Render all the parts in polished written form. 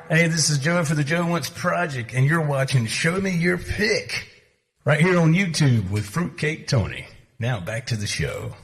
Hey, this is Joe for the Joe Wentz Project, and you're watching Show Me Your Pick right here on YouTube with Fruitcake Tony. Now back to the show.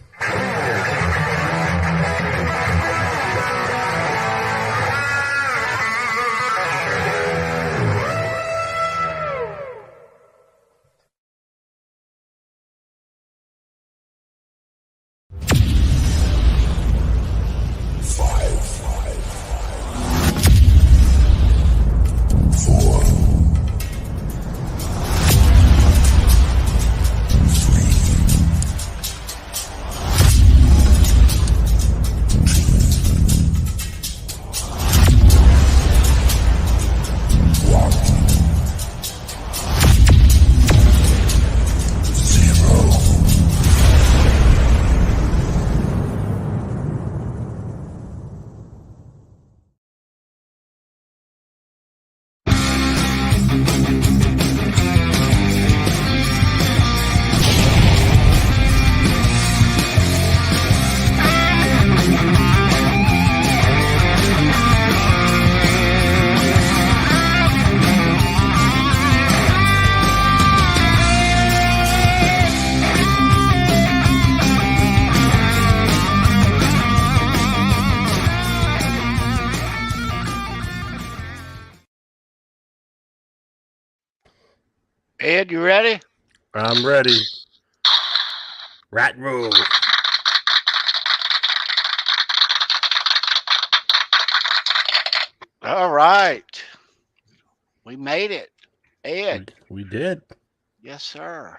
Ed, you ready? I'm ready. Rat roll. All right. We made it. Ed. We did. Yes, sir.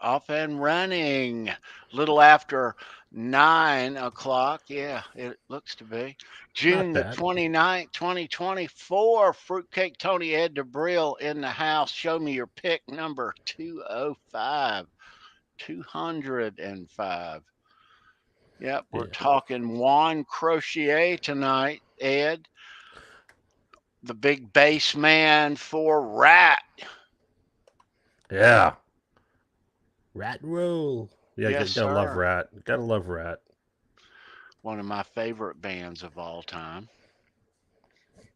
Off and running. A little after 9 o'clock. Yeah, it looks to be. June the 29th, 2024. Fruitcake Tony, Ed DeBrille in the house. Show me your pick number 205. 205. Yep, we're talking Juan Croucier tonight, Ed. The big bass man for Rat. Yeah. Rat roll. Yeah, yes, gotta love Rat. Gotta love Rat. One of my favorite bands of all time.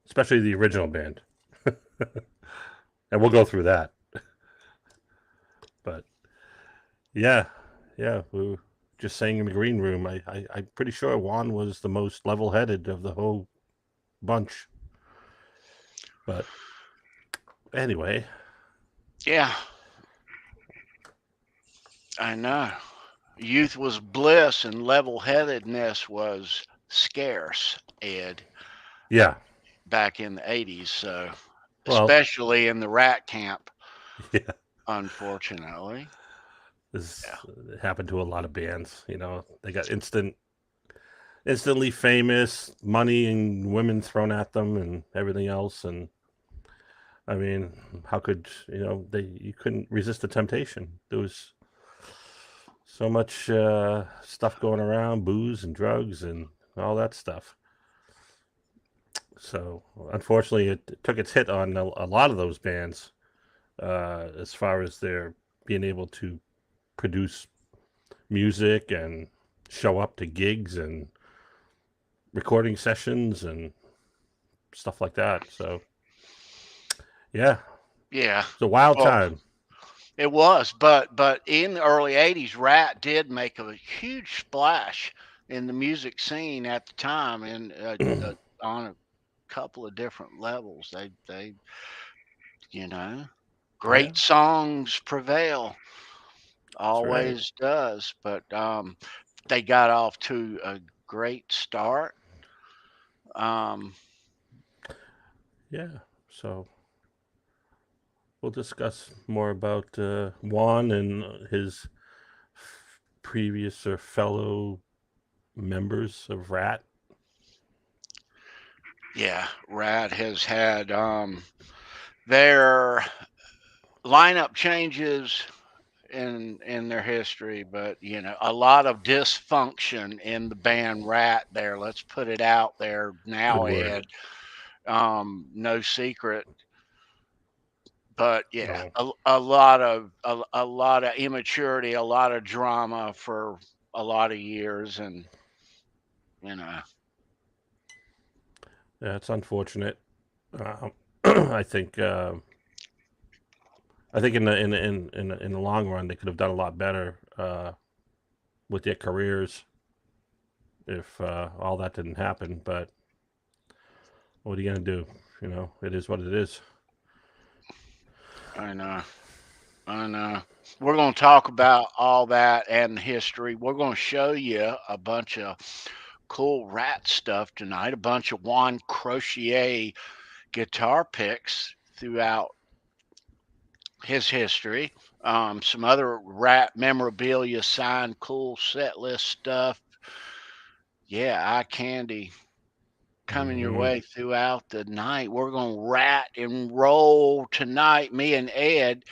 Especially the original band. And we'll go through that. But yeah, we were just saying in the green room, I'm pretty sure Juan was the most level-headed of the whole bunch. But anyway. Yeah. I know. Youth was bliss and level-headedness was scarce, Ed. Yeah. Back in the 80s, so especially in the Rat camp. Yeah. Unfortunately. This happened to a lot of bands, you know. They got instantly famous, money and women thrown at them and everything else. And I mean, how could, you couldn't resist the temptation. There was so much stuff going around, booze and drugs and all that stuff. So unfortunately, it took its hit on a lot of those bands as far as their being able to produce music and show up to gigs and recording sessions and stuff like that. So yeah, it's a wild time. It was, but in the early 80s, Rat did make a huge splash in the music scene at the time, and on a couple of different levels. They great songs prevail. Always does, but they got off to a great start. So we'll discuss more about Juan and his previous or fellow members of Rat. Yeah, Rat has had their lineup changes in their history, but a lot of dysfunction in the band Rat there. Let's put it out there now, Ed. No secret But yeah, a lot of immaturity, a lot of drama for a lot of years, and yeah, it's unfortunate. I think in the long run they could have done a lot better with their careers if all that didn't happen. But what are you gonna do? It is what it is. I know. We're going to talk about all that and history. We're going to show you a bunch of cool rat stuff tonight, a bunch of Juan Croucier guitar picks throughout his history. Some other rat memorabilia, signed, cool set list stuff. Yeah, eye candy coming your way throughout the night. We're going to rat and roll tonight. Me and Ed.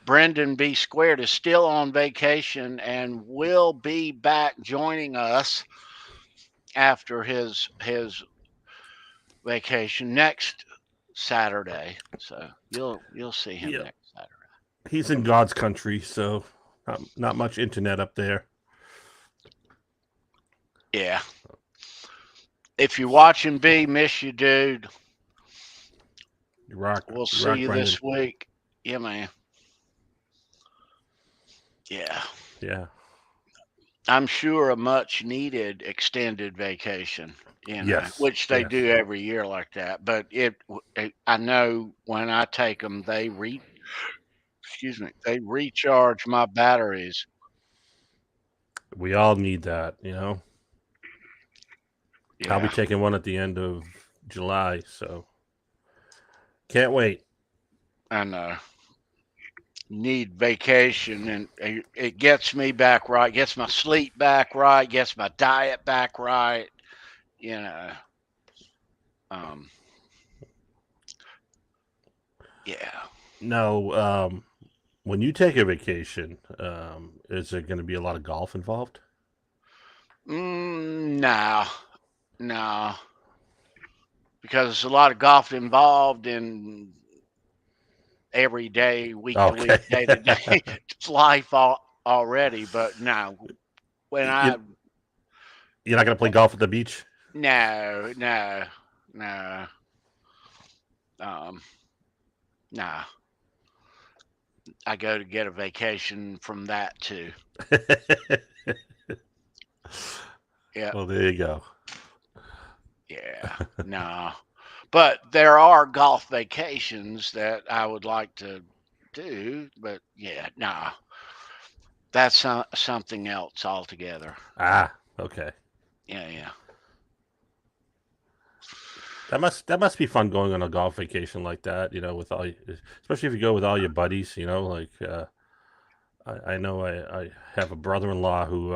Brendan B. Squared is still on vacation and will be back joining us after his vacation next Saturday. So you'll see him next Saturday. He's in God's country, so not much internet up there. Yeah. If you're watching B, miss you, dude. We'll see you this week. Yeah, man. Yeah. Yeah. I'm sure a much needed extended vacation, yes. which they do every year like that. But I know when I take them, they recharge my batteries. We all need that, Yeah. I'll be taking one at the end of July, so can't wait. I know. Need vacation, and it gets me back right, gets my sleep back right, gets my diet back right. Yeah. Now, when you take a vacation, is there going to be a lot of golf involved? No, because there's a lot of golf involved in every day, week to week, day to day life already. But no, you're not going to play golf at the beach? No. I go to get a vacation from that too. Yeah. Well, there you go. Yeah. No. But there are golf vacations that I would like to do. But yeah, no. That's something else altogether. Ah, okay. Yeah. That must be fun going on a golf vacation like that, with especially if you go with all your buddies, like I know I have a brother-in-law who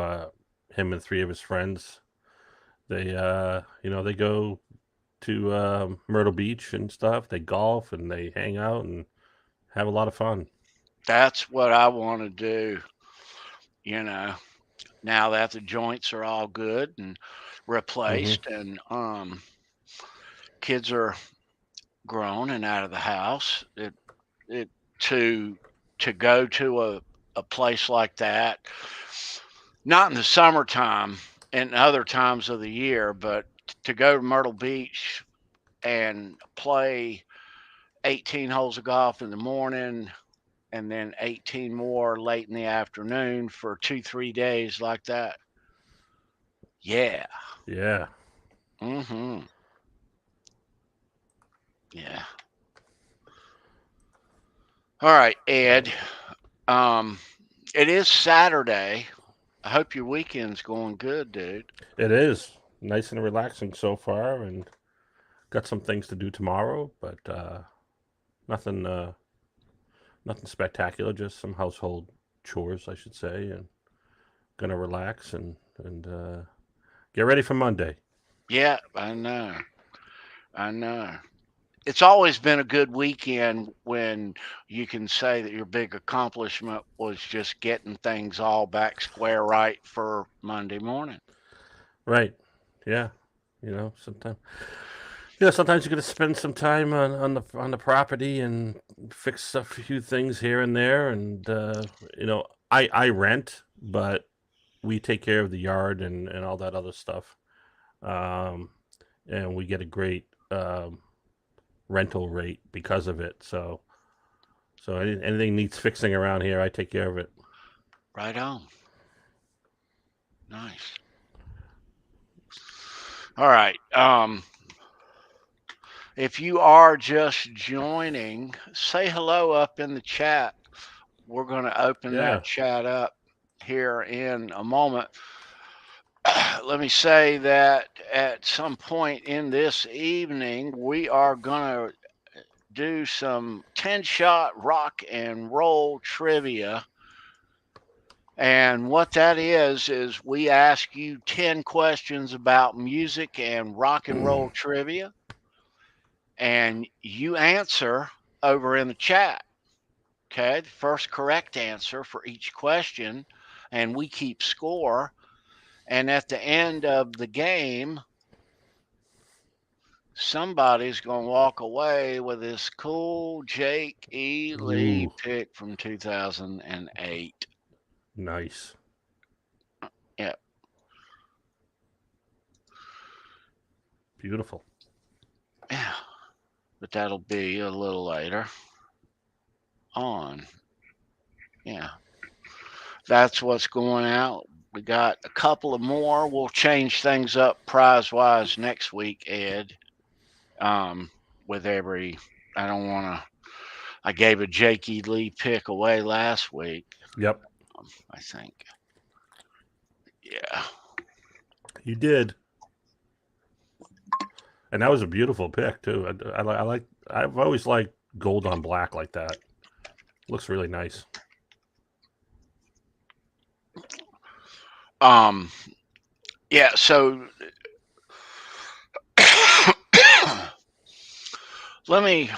him and 3 of his friends, they they go to Myrtle Beach and stuff. They golf and they hang out and have a lot of fun. That's what I want to do. Now that the joints are all good and replaced, and kids are grown and out of the house, to go to a place like that, not in the summertime and other times of the year, but to go to Myrtle Beach and play 18 holes of golf in the morning and then 18 more late in the afternoon for 2-3 days like that. Yeah. Yeah. Yeah. All right, Ed. It is Saturday. I hope your weekend's going good, dude. It is nice and relaxing so far, and got some things to do tomorrow, but nothing spectacular. Just some household chores, I should say, and gonna relax and get ready for Monday. Yeah, I know. It's always been a good weekend when you can say that your big accomplishment was just getting things all back square right for Monday morning. Right. Yeah. Sometimes Sometimes you're going to spend some time on the property and fix a few things here and there. And I rent, but we take care of the yard and all that other stuff. And we get a great rental rate because of it. So anything needs fixing around here, I take care of it. Right on. Nice. All right. If you are just joining, say hello up in the chat. We're going to open that chat up here in a moment. Let me say that at some point in this evening, we are going to do some 10-shot rock and roll trivia. And what that is we ask you 10 questions about music and rock and roll trivia. And you answer over in the chat. Okay, the first correct answer for each question, and we keep score. And at the end of the game, somebody's going to walk away with this cool Jake E. Lee pick from 2008. Nice. Yeah. Beautiful. Yeah. But that'll be a little later on. Yeah. That's what's going out. We got a couple of more. We'll change things up prize-wise next week, Ed. With every, I gave a Jake E. Lee pick away last week. Yep. I think. Yeah. You did. And that was a beautiful pick too. I've always liked gold on black like that. Looks really nice. Yeah, so let me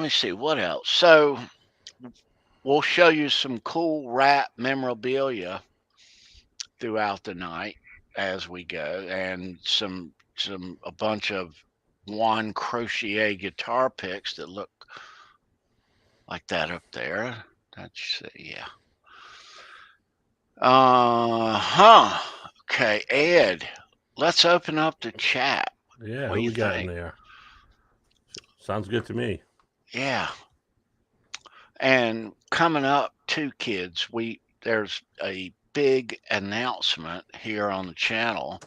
see what else. So we'll show you some cool rat memorabilia throughout the night as we go, and a bunch of Juan Croucier guitar picks that look like that up there. That's yeah. Okay, Ed, let's open up the chat. Yeah, who we got in there? Sounds good to me. Yeah. And coming up too, kids, there's a big announcement here on the channel.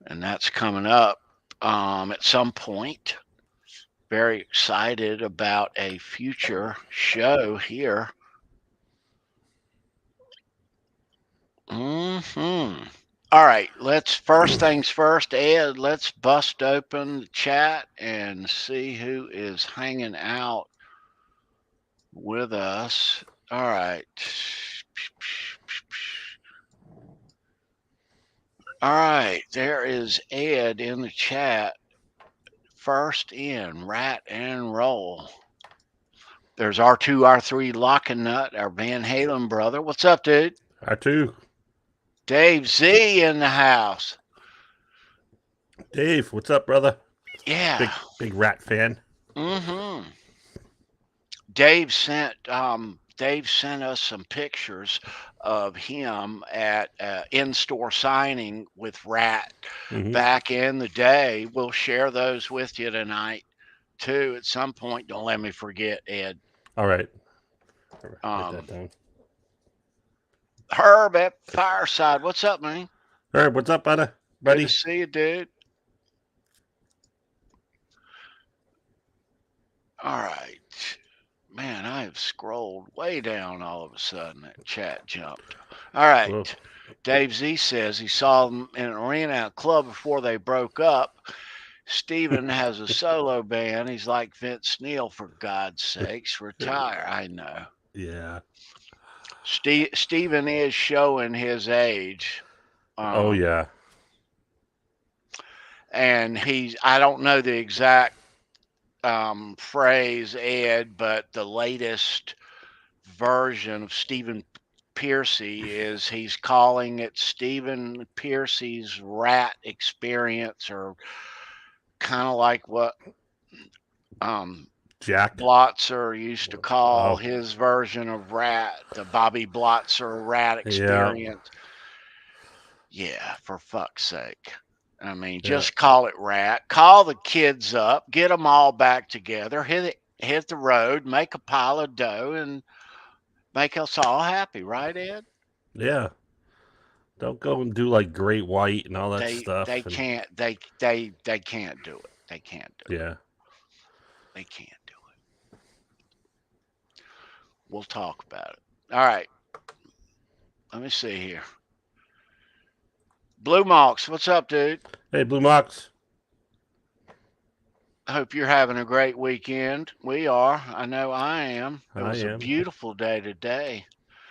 And that's coming up at some point. Very excited about a future show here. All right, first things first, Ed, let's bust open the chat and see who is hanging out with us. All right. All right, there is Ed in the chat. First in, Rat and Roll. There's R2, R3, Lock and Nut, our Van Halen brother. What's up, dude? R2. Dave Z in the house. Dave, what's up, brother? Yeah. Big Rat fan. Mm-hmm. Dave sent us some pictures of him at in-store signing with Rat back in the day. We'll share those with you tonight, too, at some point. Don't let me forget, Ed. All right. Write that down. Herb at Fireside. What's up, man? Herb, what's up, buddy? Good to see you, dude. All right. Man, I have scrolled way down all of a sudden. That chat jumped. All right. Whoa. Dave Z says he saw them in an arena at a club before they broke up. Steven has a solo band. He's like Vince Neil, for God's sakes. Retire. I know. Yeah. Steven is showing his age. Oh, yeah. And I don't know the exact phrase, Ed, but the latest version of Steven Piercy is he's calling it Stephen Piercy's rat experience, or kind of like what Jack Blotzer used to call his version of rat, the Bobby Blotzer rat experience. Yeah, for fuck's sake. I mean, just call it rat. Call the kids up, get them all back together, hit the road, make a pile of dough, and make us all happy, right, Ed? Yeah. Don't go and do like Great White and all that stuff. They can't. They can't do it. They can't do it. They can't do it. We'll talk about it. All right. Let me see here. Blue Mox, what's up, dude? Hey, Blue Mox. I hope you're having a great weekend. We are. I know I am. It was a beautiful day today.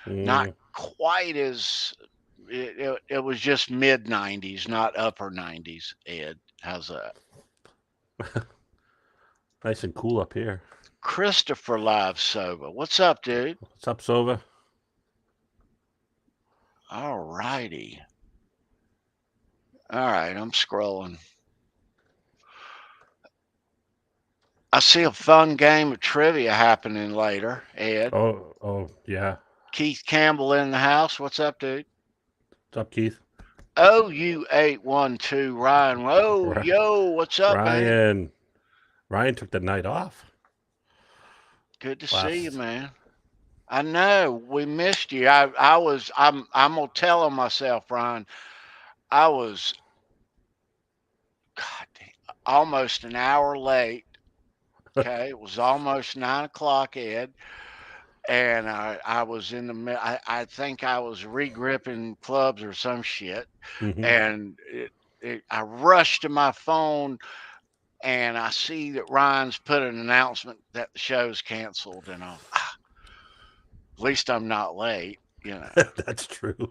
Not quite as it was just mid 90s, not upper 90s, Ed. How's that? Nice and cool up here. Christopher Live Sova. What's up, dude? What's up, Sova? All righty. All right, I'm scrolling. I see a fun game of trivia happening later, Ed. Oh, yeah. Keith Campbell in the house. What's up, dude? What's up, Keith? OU812 Ryan. Oh, yo, what's up, man? Ryan took the night off. Good to see you, man. I know we missed you. I'm gonna tell on myself, Ryan. I was almost an hour late. Okay, it was almost 9 o'clock, Ed, and I was in the. I think I was regripping clubs or some shit, and I rushed to my phone, and I see that Ryan's put an announcement that the show's canceled, and at least I'm not late. You know, that's true.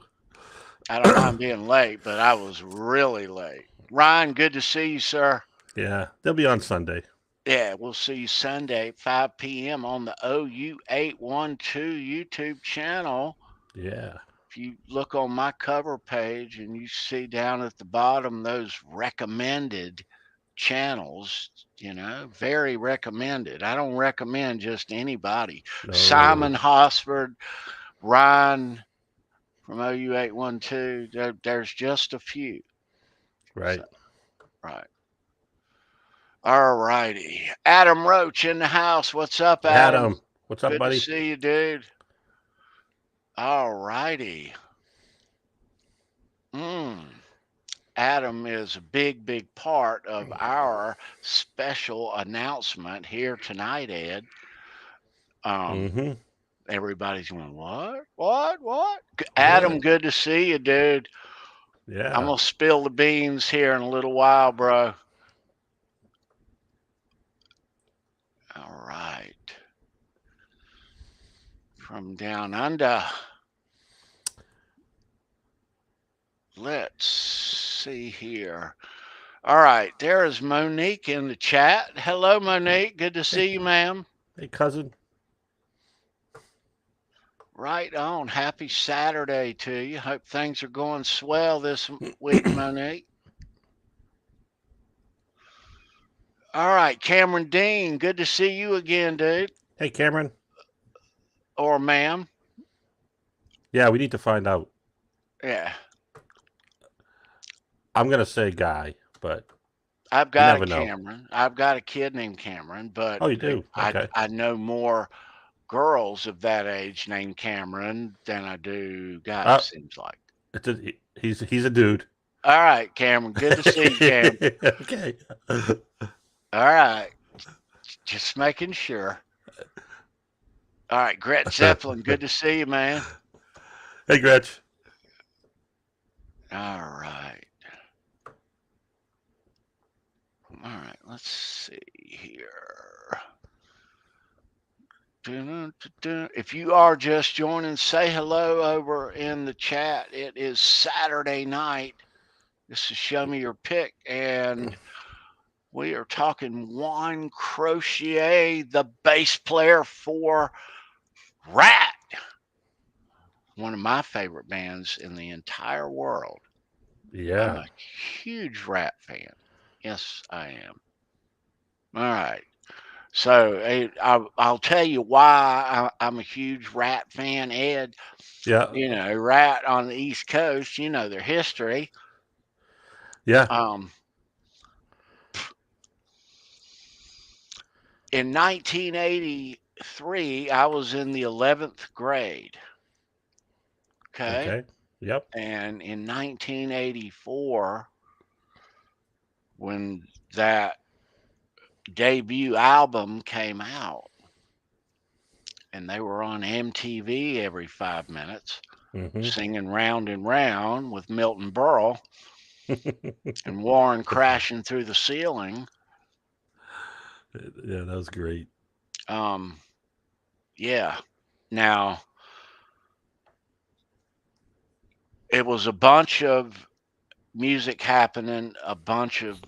I don't mind being late, but I was really late. Ryan, good to see you, sir. Yeah, they'll be on Sunday. Yeah, we'll see you Sunday at 5 p.m. on the OU812 YouTube channel. Yeah. If you look on my cover page and you see down at the bottom those recommended channels, very recommended. I don't recommend just anybody. No. Simon Hosford, Ryan from OU812, there's just a few. Right. So, right. All righty. Adam Roach in the house. What's up, Adam? What's up, buddy? Good to see you, dude. All righty. Adam is a big, big part of our special announcement here tonight, Ed. Everybody's going, what? Adam, good to see you, dude. Yeah. I'm going to spill the beans here in a little while, bro. All right. From down under. Let's see here. All right. There is Monique in the chat. Hello, Monique. Good to see you, ma'am. Hey, cousin. Right on. Happy Saturday to you. Hope things are going swell this week, Monique. All right, Cameron Dean, good to see you again, dude. Hey, Cameron. Or ma'am. Yeah, we need to find out. Yeah. I'm going to say guy, but I've got a Cameron. I've got a kid named Cameron, but oh, you do? Okay. I know more girls of that age named Cameron than I do guys, seems like. He's a dude. All right, Cameron. Good to see you, Cam. Okay. All right. Just making sure. All right, Gretch Zeppelin. Good to see you, man. Hey, Gretch. All right. All right, let's see here. If you are just joining, say hello over in the chat. It is Saturday night. This is Show Me Your Pick, and we are talking Juan Croucier, the bass player for Rat. one of my favorite bands in the entire world. I'm Yeah. a huge Rat fan. Yes, I am. All right. So I'll tell you why I'm a huge Rat fan, Ed. Yeah. Rat on the East Coast, their history. Yeah. Um, in 1983, I was in the 11th grade. Okay. Okay. Yep. And in 1984, when that debut album came out, and they were on MTV every 5 minutes, singing Round and Round with Milton Berle and Warren crashing through the ceiling. Yeah, that was great. Yeah. Now, it was a bunch of music happening, a bunch of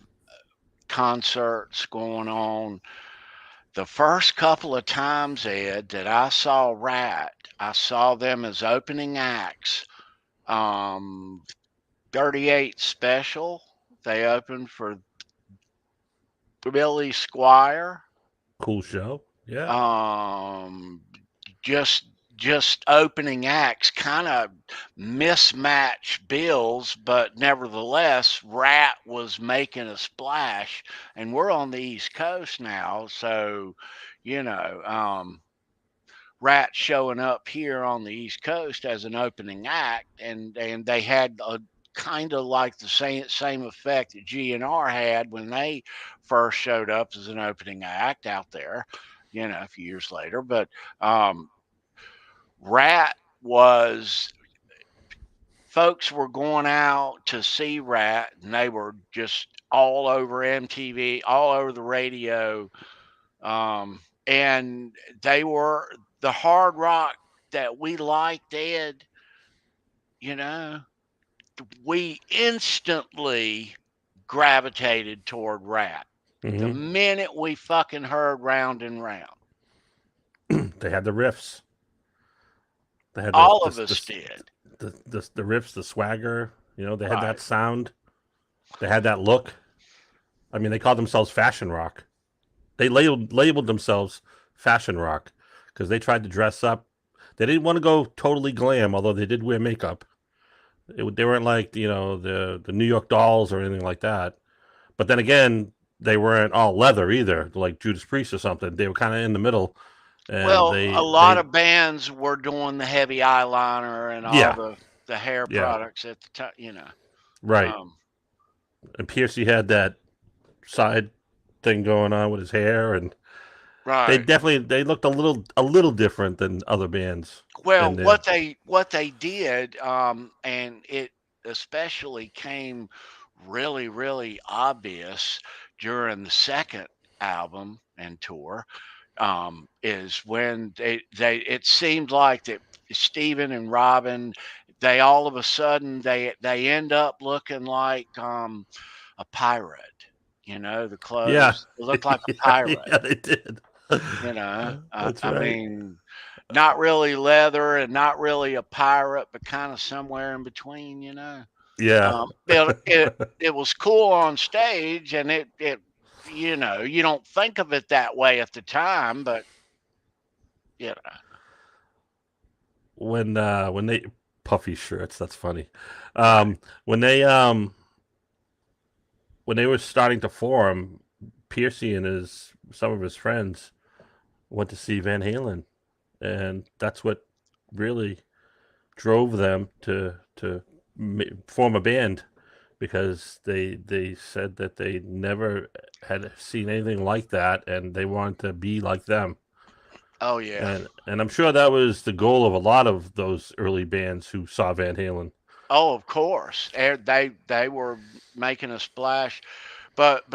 concerts going on. The first couple of times, Ed, that I saw Rat, I saw them as opening acts. 38 Special, they opened for Billy Squire. Cool show. Yeah. Just opening acts, kind of mismatched bills, but nevertheless, Rat was making a splash, and we're on the East Coast now, so Rat showing up here on the East Coast as an opening act, and they had a kind of like the same effect that GNR had when they first showed up as an opening act out there, a few years later. But Rat was folks were going out to see Rat, and they were just all over MTV, all over the radio, and they were the hard rock that we liked, Ed. We instantly gravitated toward Rat the minute we fucking heard Round and Round. They had the riffs. They had All of us did. The riffs, the swagger. They had that sound. They had that look. I mean, they called themselves fashion rock. They labeled themselves fashion rock because they tried to dress up. They didn't want to go totally glam, although they did wear makeup. They weren't like the New York Dolls or anything like that. But then again, they weren't all leather either, like Judas Priest or something. They were kind of in the middle. And well, a lot of bands were doing the heavy eyeliner and all the hair products at the time, Right. And Piercy had that side thing going on with his hair, and they looked a little different than other bands. Well, what they did, and it especially came really, really obvious during the second album and tour, is when it seemed like that Stephen and Robin, they all of a sudden they end up looking like a pirate. The clothes looked like a pirate. Yeah, they did. I mean, not really leather and not really a pirate, but kind of somewhere in between, Yeah. It was cool on stage, and it you don't think of it that way at the time, but when they puffy shirts, that's funny. When they were starting to form, Piercy and some of his friends went to see Van Halen, and that's what really drove them to form a band, because they said that they never had seen anything like that, and they wanted to be like them. Oh yeah. And I'm sure that was the goal of a lot of those early bands who saw Van Halen. Oh, of course. They were making a splash, but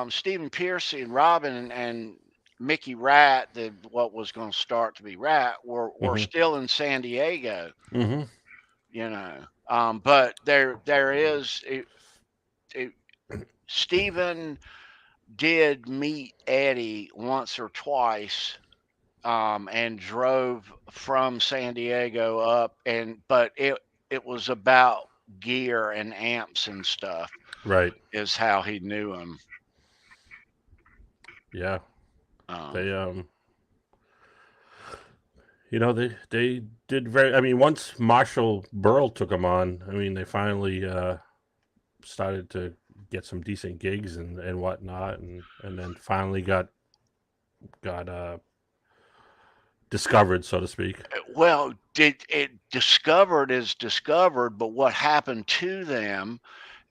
Stephen Piercy and Robin and Mickey Rat, what was going to start to be Rat, were still in San Diego. But there is Stephen did meet Eddie once or twice and drove from San Diego up, but it was about gear and amps and stuff Right. is how he knew him. Yeah. Um, They they did very. I mean, once Marshall Burl took them on, I mean, they finally started to get some decent gigs and whatnot, and then finally got discovered, so to speak. well, did it discovered is discovered, but what happened to them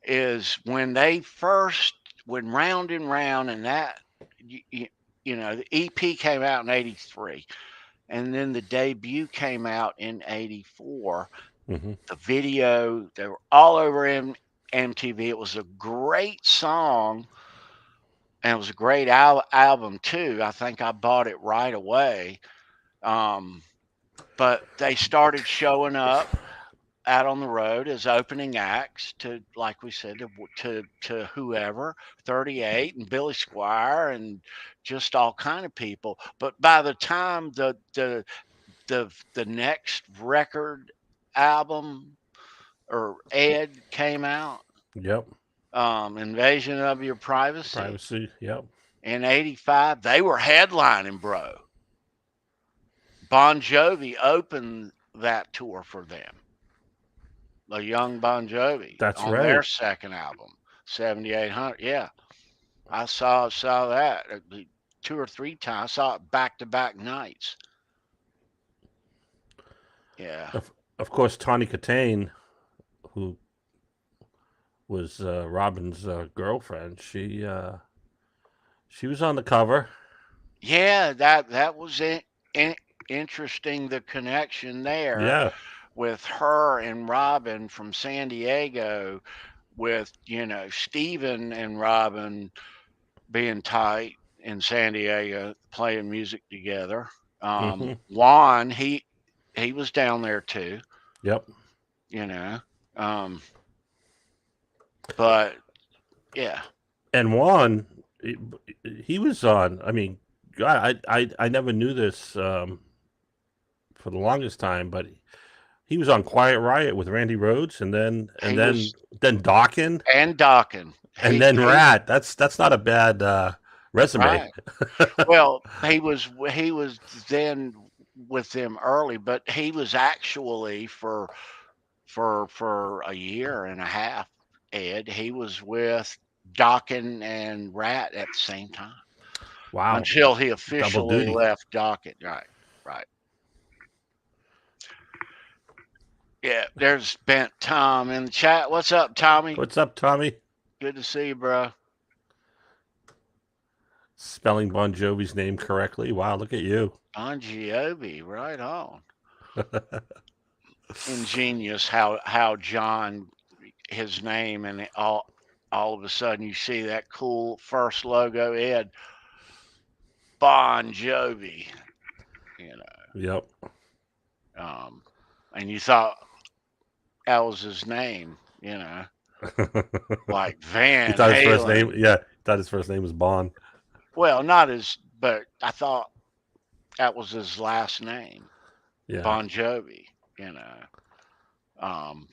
is when Round and Round and that the EP came out in '83, and then the debut came out in '84. Mm-hmm. The video, they were all over MTV. It was a great song, and it was a great album too. I think I bought it right away. But they started showing up out on the road as opening acts to, like we said, to whoever, 38 and Billy Squire and just all kind of people. But by the time the next record album or Ed came out, Yep. Invasion of Your Privacy. Yep. in '85, they were headlining, bro. Bon Jovi opened that tour for them. The Young Bon Jovi That's on their right. second album, 7800. Yeah, I saw that 2 or 3 times. I saw it back to back nights. Yeah. Of course, Tawny Katane, who was Robin's girlfriend, she was on the cover. Yeah, that was interesting, the connection there Yeah. with her and Robin from San Diego, with Steven and Robin being tight in San Diego, playing music together. Mm-hmm. Juan, he was down there too, Yep. um, but yeah. And Juan, he was on. I mean, God, I never knew this for the longest time, but he was on Quiet Riot with Randy Rhoads, and then Dawkins, and Dawkins, and then Rat. That's not a bad resume. Right. Well, he was then with them early, but he was actually for a year and a half, Ed. He was with Dawkins and Rat at the same time. Wow. Until he Double officially duty. left Dawkins. Right. Yeah, there's Bent Tom in the chat. What's up, Tommy? What's up, Tommy? Good to see you, bro. Spelling Bon Jovi's name correctly. Wow, look at you. Bon Jovi, right on. Ingenious how John, his name, and all of a sudden you see that cool first logo, Ed, Bon Jovi, Yep. And you thought that was his name, like Van You thought his first Halen. name? Yeah, thought his first name was Bon. Well, not his, but I thought that was his last name, Yeah. Bon Jovi,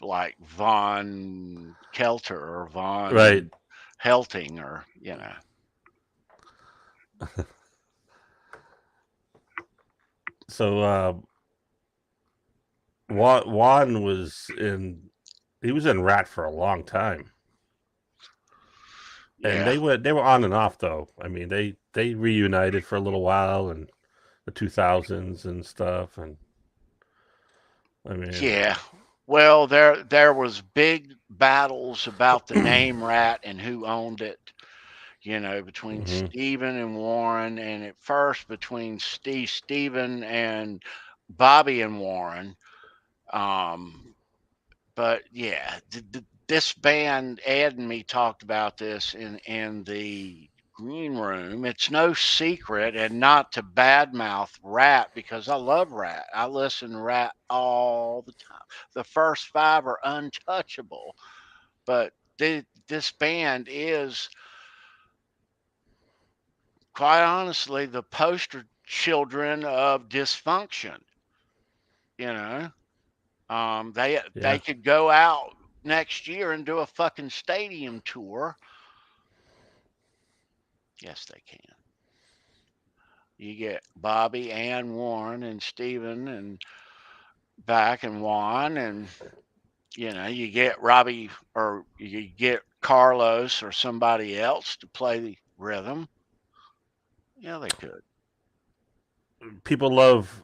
like Von Kelter or Von Right. Helting, or So Juan was in Rat for a long time. And they were on and off though. I mean, they reunited for a little while in the 2000s and stuff, and I mean, yeah. Well, there was big battles about the name Rat and who owned it, between Stephen and Warren, and at first between Stephen and Bobby and Warren. But yeah, this band, Ed and me talked about this in the green room. It's no secret, and not to badmouth Rat, because I love Rat. I listen to Rat all the time. The first 5 are untouchable, but this band is, quite honestly, the poster children of dysfunction. You know, they could go out next year and do a fucking stadium tour. Yes, they can. You get Bobby and Warren and Steven and back and Juan, and you get Robbie, or you get Carlos or somebody else to play the rhythm. Yeah, they could. People love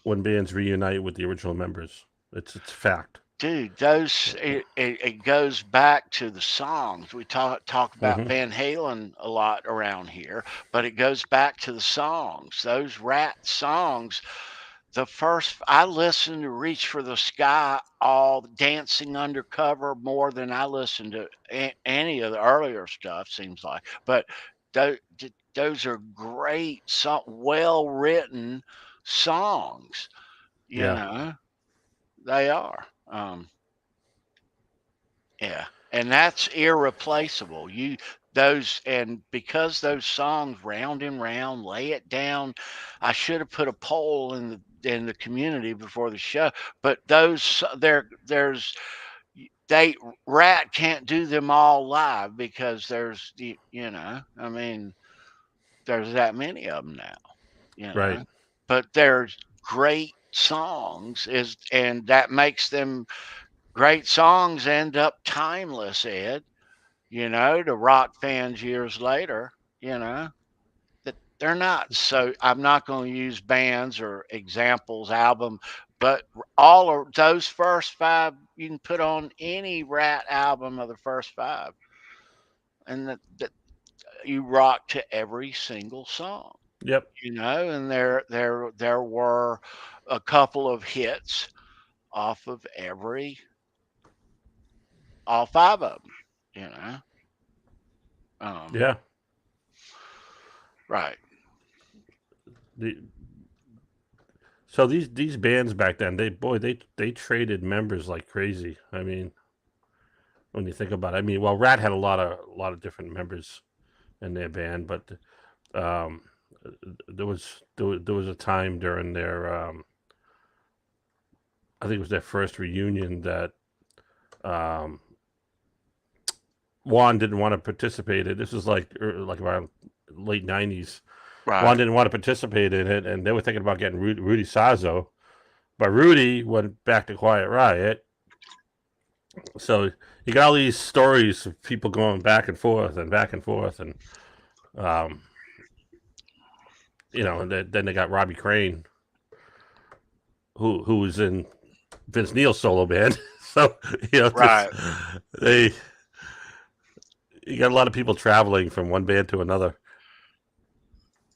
when bands reunite with the original members. It's fact. Dude, it goes back to the songs. We talk about Van Halen a lot around here, but it goes back to the songs. Those Rat songs. The first I listened to "Reach for the Sky" all Dancing Undercover more than I listened to any of the earlier stuff. Seems like, but those are great, well written songs. You know, they are. Yeah, and that's irreplaceable. Because those songs, Round and Round, Lay It Down. I should have put a poll in the community before the show, but Rat can't do them all live because there's there's that many of them now, Right. But there's great songs and that makes them great songs end up timeless, Ed, to rock fans years later, that they're not. So I'm not going to use bands or examples, album, but all of those first five, you can put on any Rat album of the first five, and that you rock to every single song. Yep. And there were a couple of hits off of all five of them, Yeah. Right. So these bands back then, they traded members like crazy. I mean, when you think about it, Rat had a lot of different members in their band, but there was a time during their I think it was their first reunion that Juan didn't want to participate in. This was like around late 90s. Right. Juan didn't want to participate in it, and they were thinking about getting Rudy Sazzo, but Rudy went back to Quiet Riot. So you got all these stories of people going back and forth, and and then they got Robbie Crane, who was in Vince Neil's solo band. So right. You got a lot of people traveling from one band to another.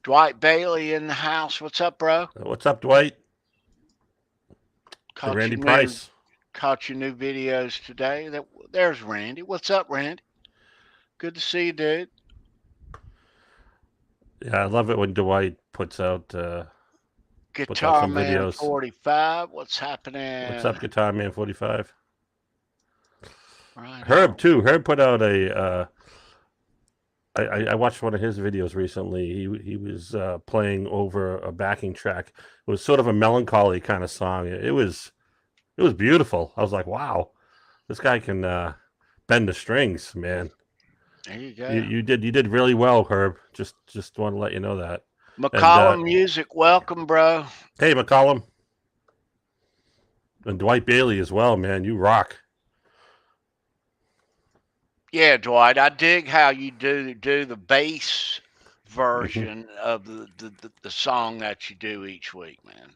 Dwight Bailey in the house. What's up, bro? What's up, Dwight? Randy Price. Caught your new videos today. There's Randy. What's up, Randy? Good to see you, dude. Yeah, I love it when Dwight puts out Guitar Man videos. 45. What's happening? What's up, Guitar Man 45? Right. Herb too. Herb put out a. I watched one of his videos recently. He was playing over a backing track. It was sort of a melancholy kind of song. It was beautiful. I was like, wow, this guy can bend the strings, man. There you go. You did really well, Herb. Just want to let you know that. McCollum Music, welcome, bro. Hey, McCollum. And Dwight Bailey as well, man. You rock. Yeah, Dwight, I dig how you do the bass version of the song that you do each week, man.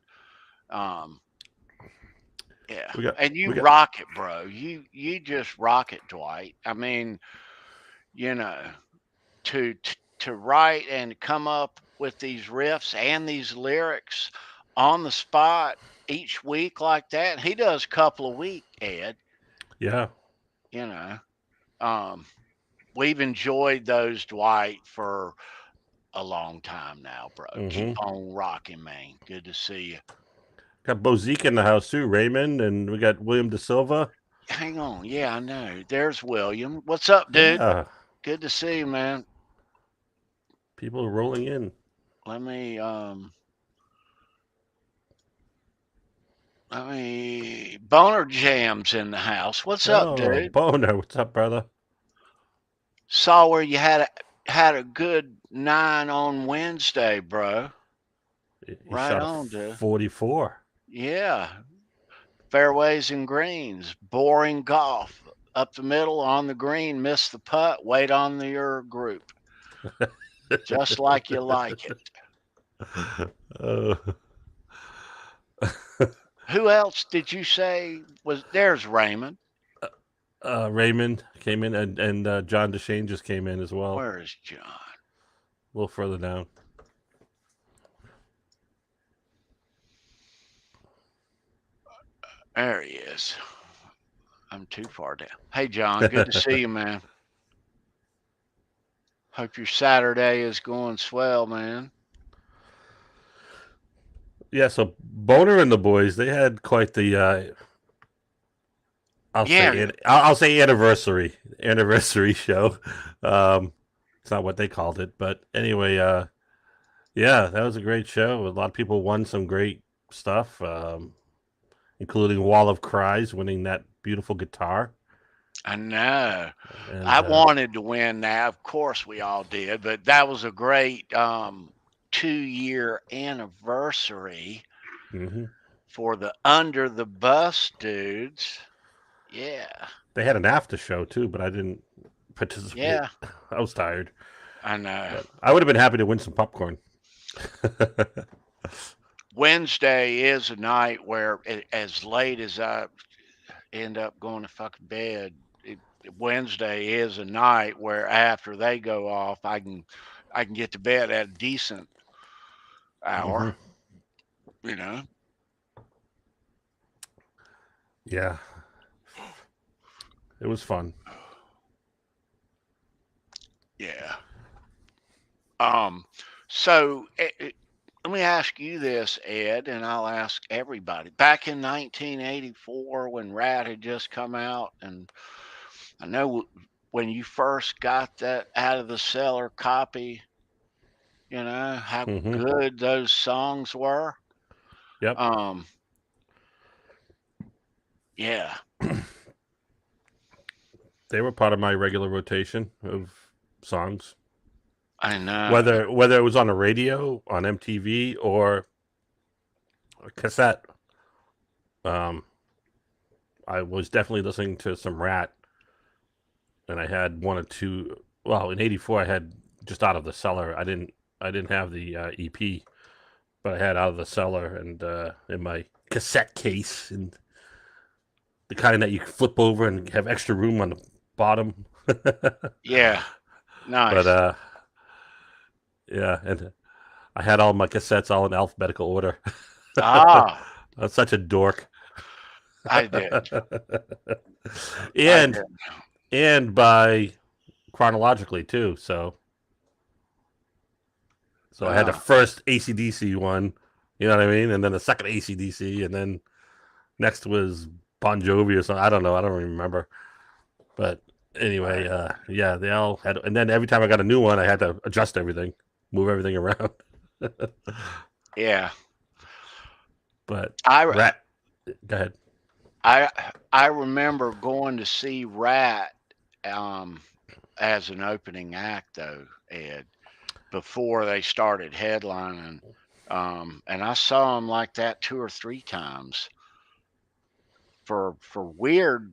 Yeah, and you rock it, bro. You just rock it, Dwight. I mean, to write and come up with these riffs and these lyrics on the spot each week like that. And he does a couple a week, Ed. Yeah. We've enjoyed those, Dwight, for a long time now, bro. Keep on rocking, man. Good to see you. Got Bozique in the house too, Raymond, and we got William De Silva. Hang on. Yeah, I know. There's William. What's up, dude? Yeah. Good to see you, man. People are rolling in. Let me I mean, Boner Jam's in the house. What's up, Oh, dude? Boner, what's up, brother? Saw where you had a good 9 on Wednesday, bro. He Right shot a on, dude. 44. Yeah. Fairways and greens. Boring golf. Up the middle on the green, miss the putt, wait on your group. Just like you like it. Uh, Who else did you say was there's Raymond? Raymond came in, and John DeShane just came in as well. Where is John? A little further down. There he is. I'm too far down. Hey, John, good to see you, man. Hope your Saturday is going swell, man. Yeah, so Boner and the boys, they had quite the I'll say anniversary show. It's not what they called it, but anyway, yeah, that was a great show. A lot of people won some great stuff, including Wall of Cries winning that beautiful guitar. I know. And, I wanted to win that. Of course we all did, but that was a great 2-year anniversary for the Under the Bus dudes. Yeah. They had an after show too, but I didn't participate. Yeah. I was tired. I know. But I would have been happy to win some popcorn. Wednesday is a night where, as late as I end up going to fucking bed, Wednesday is a night where after they go off, I can get to bed at a decent hour. You know. Yeah. It was fun. Yeah. So let me ask you this, Ed, and I'll ask everybody. Back in 1984, when Rat had just come out, and I know when you first got that out of the cellar copy, you know, how good those songs were. Yep. Yeah. They were part of my regular rotation of songs. I know. Whether it was on the radio, on MTV, or a cassette, I was definitely listening to some Rat, and I had one or two. Well, in '84, I had just Out of the Cellar. I didn't have the EP, but I had Out of the Cellar and in my cassette case, and the kind that you flip over and have extra room on the bottom. Yeah. Nice. But yeah, and I had all my cassettes all in alphabetical order. Ah. I'm such a dork. I did. And by chronologically too. So I had the first AC/DC one, you know what I mean, and then the second AC/DC, and then next was Bon Jovi or something. I don't know. I don't remember. But anyway, yeah, they all had, and then every time I got a new one, I had to adjust everything, move everything around. Yeah. But Rat. Go ahead. I remember going to see Rat as an opening act, though, Ed, before they started headlining, and I saw them like that 2 or 3 times for weird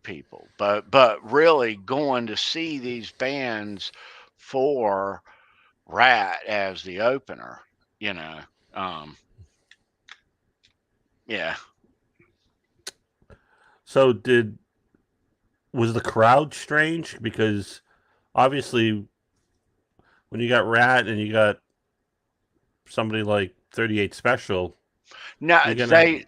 people, but really going to see these bands for Rat as the opener, you know. Yeah. So was the crowd strange? Because obviously when you got Rat and you got somebody like 38 Special. No,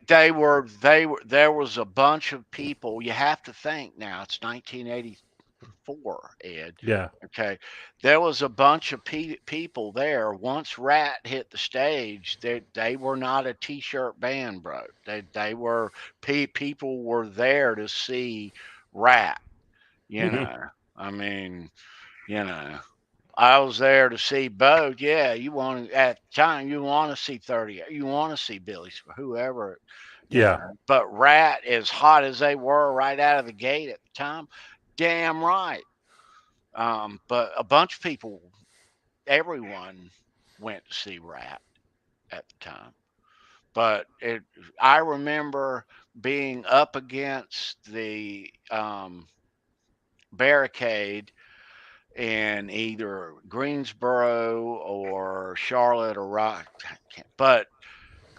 there was a bunch of people. You have to think now, it's 1984, Ed. Yeah. Okay. There was a bunch of people there. Once Rat hit the stage, they were not a t-shirt band, bro. They were people were there to see Rat, you know. I mean, you know. I was there to see Bo. Yeah, at the time you want to see 30. You want to see Billy, whoever. Yeah. But Rat, as hot as they were right out of the gate at the time, damn right. But a bunch of people, everyone went to see Rat at the time. But I remember being up against the barricade in either Greensboro or Charlotte or Rock, but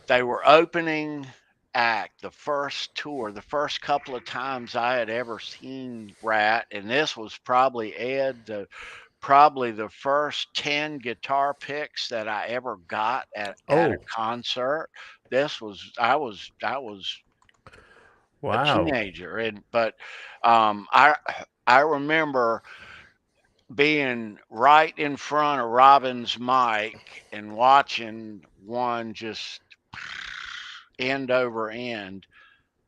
they were opening act the first tour, the first couple of times I had ever seen Rat, and this was probably probably the first 10 guitar picks that I ever got at a concert. I was a teenager, but I remember being right in front of Robin's mic and watching one just end over end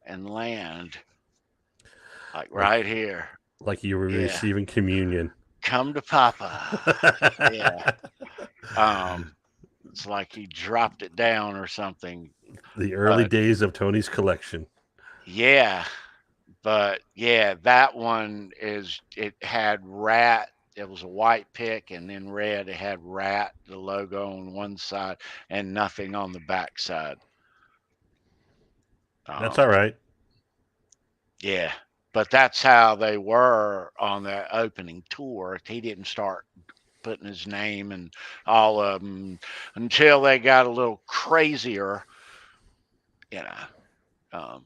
and land like right here. Like you were receiving communion. Come to Papa. Yeah. It's like he dropped it down or something. The early days of Tony's collection. Yeah. But yeah, that one it had Rat. It was a white pick, and then red. It had Rat, the logo on one side, and nothing on the back side. That's all right. Yeah, but that's how they were on the opening tour. He didn't start putting his name and all of them until they got a little crazier, you know.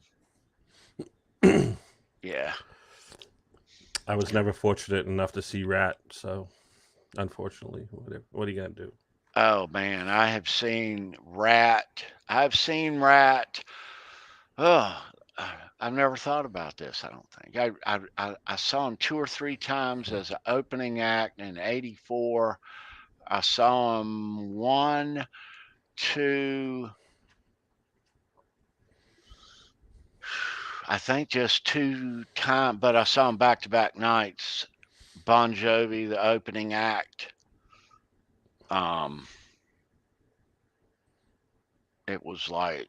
Yeah. I was never fortunate enough to see Rat, so unfortunately, what are you gonna do? Oh man, I have seen Rat. I've never thought about this. I don't think I saw him 2 or 3 times as an opening act in '84. I saw him 1, 2. I think just 2 times, but I saw him back-to-back nights. Bon Jovi, the opening act. It was like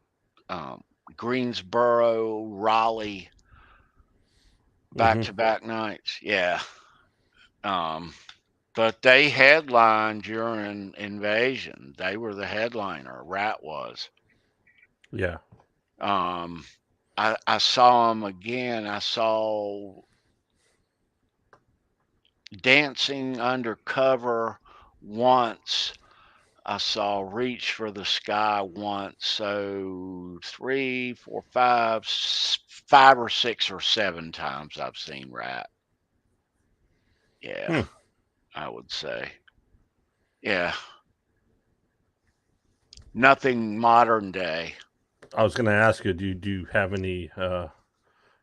Greensboro, Raleigh, back-to-back nights. Yeah. But they headlined during Invasion. They were the headliner. Rat was. Yeah. I saw him again. I saw Dancing Undercover once. I saw Reach for the Sky once. So 3, 4, 5 or 6 or 7 times I've seen Rat. Yeah, I would say. Yeah. Nothing modern day. I was going to ask you, do you have any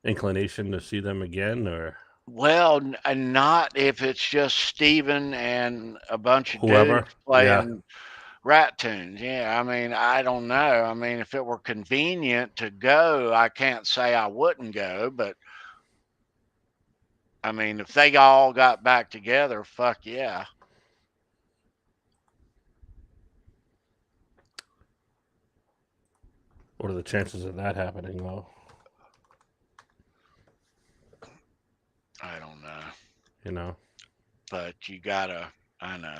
inclination to see them again, or? Well, not if it's just Steven and a bunch of whoever dudes playing Rat tunes. Yeah, I mean, I don't know. I mean, if it were convenient to go, I can't say I wouldn't go, but I mean, if they all got back together, fuck yeah. What are the chances of that happening, though? I don't know. You know? But you gotta, I know.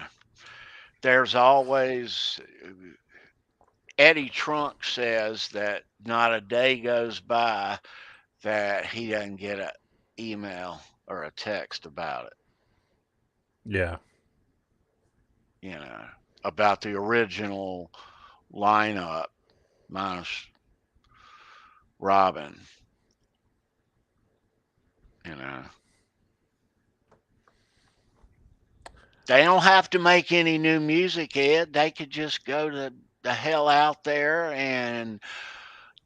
There's always, Eddie Trunk says that not a day goes by that he doesn't get an email or a text about it. Yeah. You know, about the original lineup minus Robin. You know, they don't have to make any new music, Ed. They could just go to the hell out there and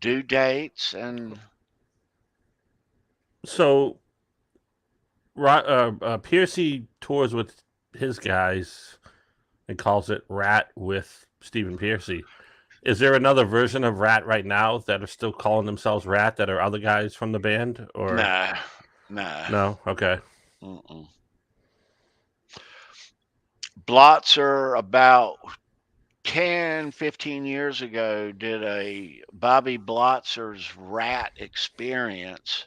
do dates. And so Piercy tours with his guys and calls it Rat with Stephen Piercy. Is there another version of Rat right now that are still calling themselves Rat that are other guys from the band? Or no. No? Okay. Blotzer about 10, 15 years ago did a Bobby Blotzer's rat experience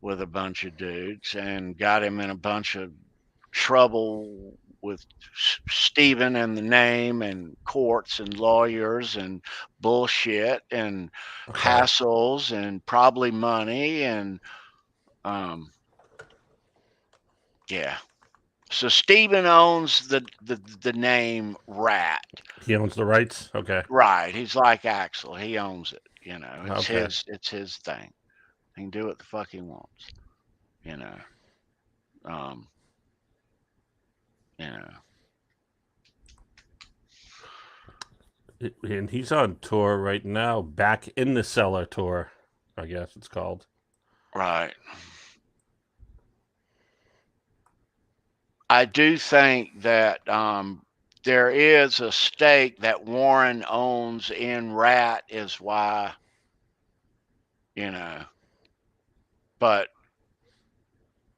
with a bunch of dudes and got him in a bunch of trouble with Stephen and the name and courts and lawyers and bullshit and hassles and probably money and yeah. So Stephen owns the name Rat. He owns the rights. Okay. Right. He's like Axel. He owns it. You know, it's Okay. it's his thing. He can do what the fuck he wants. You know. You know. And he's on tour right now, Back in the Cellar tour, I guess it's called. Right. I do think that there is a stake that Warren owns in Rat is why, you know, but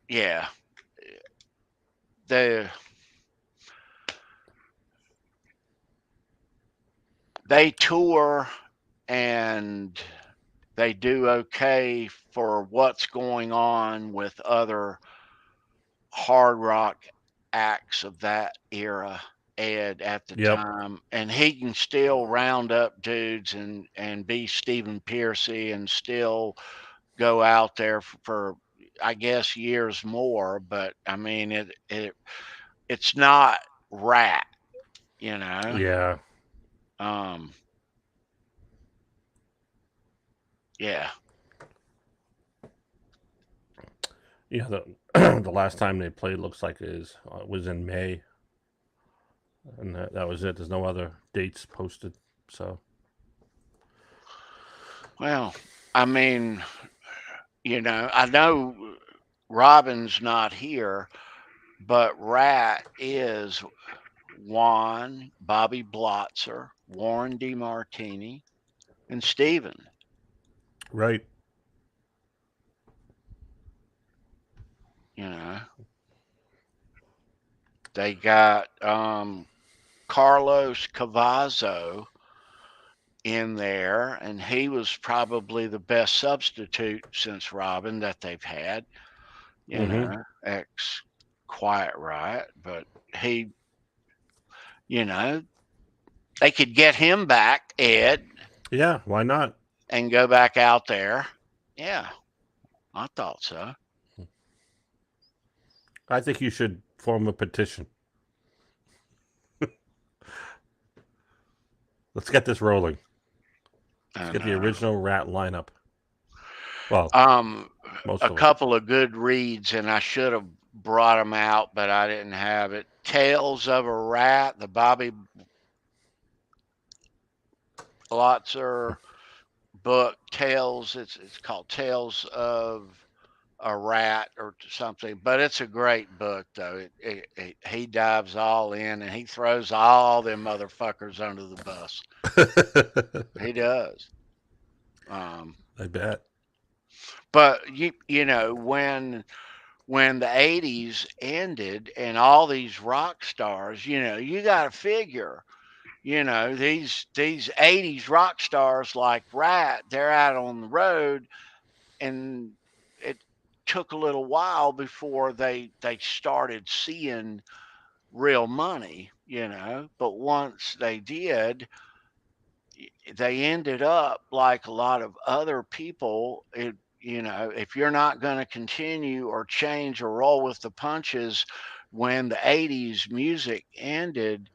yeah, they tour and they do okay for what's going on with other hard rock acts of that era, Ed, at the time, and he can still round up dudes and be Stephen Piercy and still go out there for I guess years more. But I mean, it's not Rat, you know. Yeah. Yeah. Yeah, the last time they played looks like was in May, and that was it. There's no other dates posted. So, well, I mean, you know, I know Robin's not here, but Rat is Juan, Bobby Blotzer, Warren DeMartini, and Stephen. Right. You know, they got Carlos Cavazzo in there, and he was probably the best substitute since Robin that they've had. You know, ex Quiet Riot, but he, you know, they could get him back, Ed. Yeah, why not? And go back out there. Yeah, I thought so. I think you should form a petition. Let's get this rolling. Let's get the original Rat lineup. Well, a couple of good reads, and I should have brought them out, but I didn't have it. Tales of a Rat, the Bobby Blotzer book. Tales. It's called Tales of a Rat or something, but it's a great book though. He dives all in and he throws all them motherfuckers under the bus. He does. I bet. But you know when the 80s ended and all these rock stars, you know, you got to figure, you know, these 80s rock stars like Rat, they're out on the road, and it took a little while before they started seeing real money, you know. But once they did, they ended up like a lot of other people. You know, if you're not going to continue or change or roll with the punches when the 80s music ended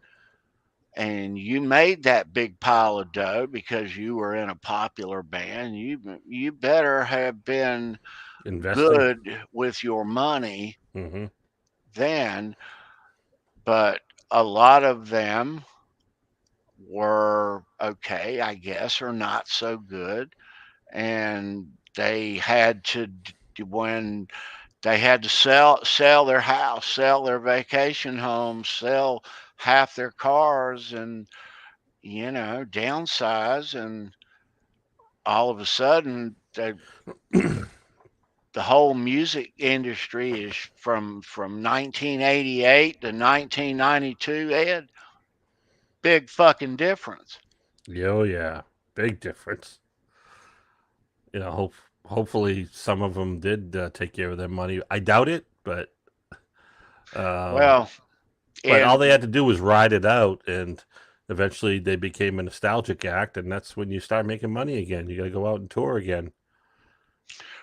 and you made that big pile of dough because you were in a popular band, you better have been investing good with your money then. But a lot of them were okay, I guess, or not so good, and they had to, when they had to sell their house, sell their vacation homes, sell half their cars, and you know, downsize, and all of a sudden they the whole music industry is from 1988 to 1992, Ed. Big fucking difference. Oh yeah, big difference. You know, hopefully some of them did take care of their money. I doubt it, but Well, but all and they had to do was ride it out, and eventually they became a nostalgic act, and that's when you start making money again. You got to go out and tour again.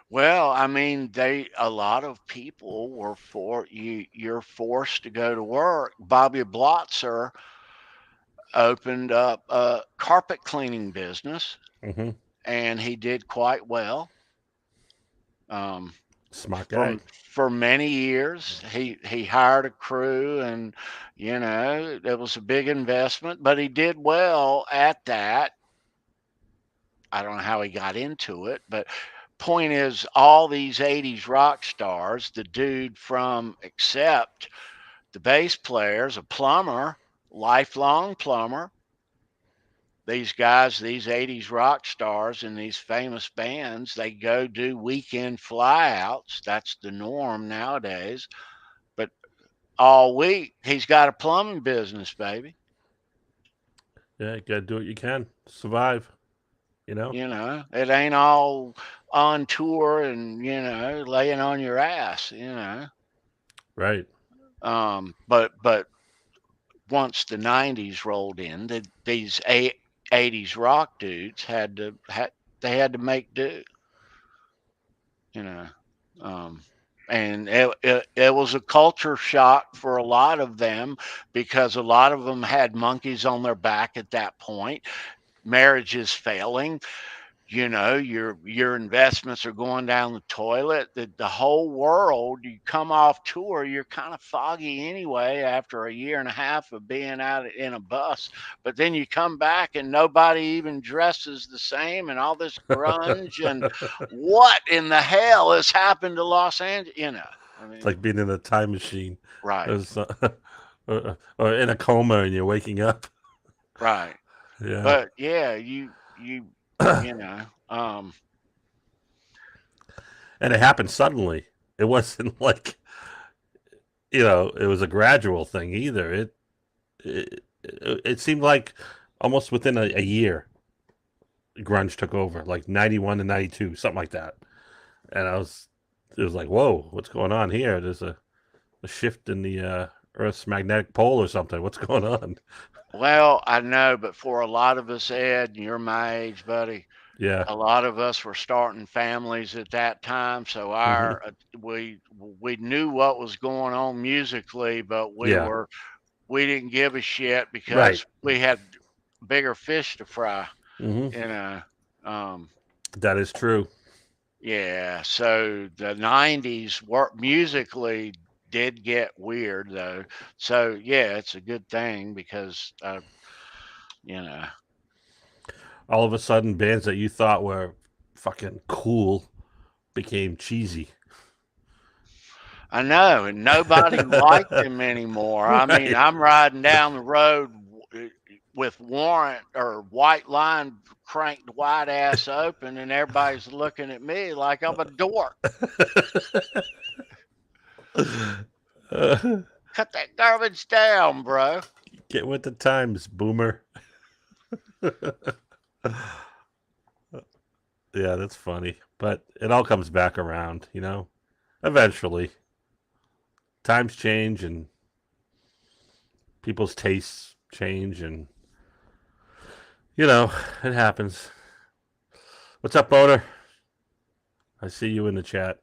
well, I mean, a lot of people were you're forced to go to work. Bobby Blotzer opened up a carpet cleaning business, Mm-hmm. and he did quite well. Um, Smart guy. for many years, he hired a crew, and it was a big investment, but he did well at that. I don't know how he got into it, but point is, all these 80s rock stars, the dude from Accept, the bass player's a plumber, lifelong plumber. These guys, these 80s rock stars in these famous bands, they go do weekend flyouts. That's the norm nowadays. But all week, he's got a plumbing business, baby. Yeah, you got to do what you can, survive. You know. It ain't all on tour and, laying on your ass, Right. But once the 90s rolled in, these 80s rock dudes had to make do, you know. And it was a culture shock for a lot of them because a lot of them had monkeys on their back at that point. Marriages failing, your investments are going down the toilet. The whole world, you come off tour, you're kind of foggy anyway after a year and a half of being out in a bus. But then you come back and nobody even dresses the same, and all this grunge and what in the hell has happened to Los Angeles? I mean, It's like being in a time machine. right, Or in a coma and you're waking up. right. Yeah. But yeah, um, And it happened suddenly. It wasn't like, it was a gradual thing either. It seemed like almost within a year, grunge took over, like 91 to 92, something like that. And it was like, whoa, what's going on here? There's a shift in the Earth's magnetic pole or something. What's going on? well, I know, but for a lot of us, Ed, you're my age, buddy. Yeah. A lot of us were starting families at that time, so we knew what was going on musically, but we Yeah. didn't give a shit because Right. we had bigger fish to fry. Mm-hmm. Um, That is true. yeah. So the '90s work musically did get weird though. So yeah, it's a good thing because you know. All of a sudden, bands that you thought were fucking cool became cheesy. I know, and nobody liked him anymore. I mean, Right. I'm riding down the road with warrant or white line cranked white ass open, and everybody's looking at me like I'm a dork. Cut that garbage down, bro. Get with the times, boomer. Yeah, that's funny. But it all comes back around, eventually. Times change and people's tastes change, and, it happens. What's up, Boner? I see you in the chat.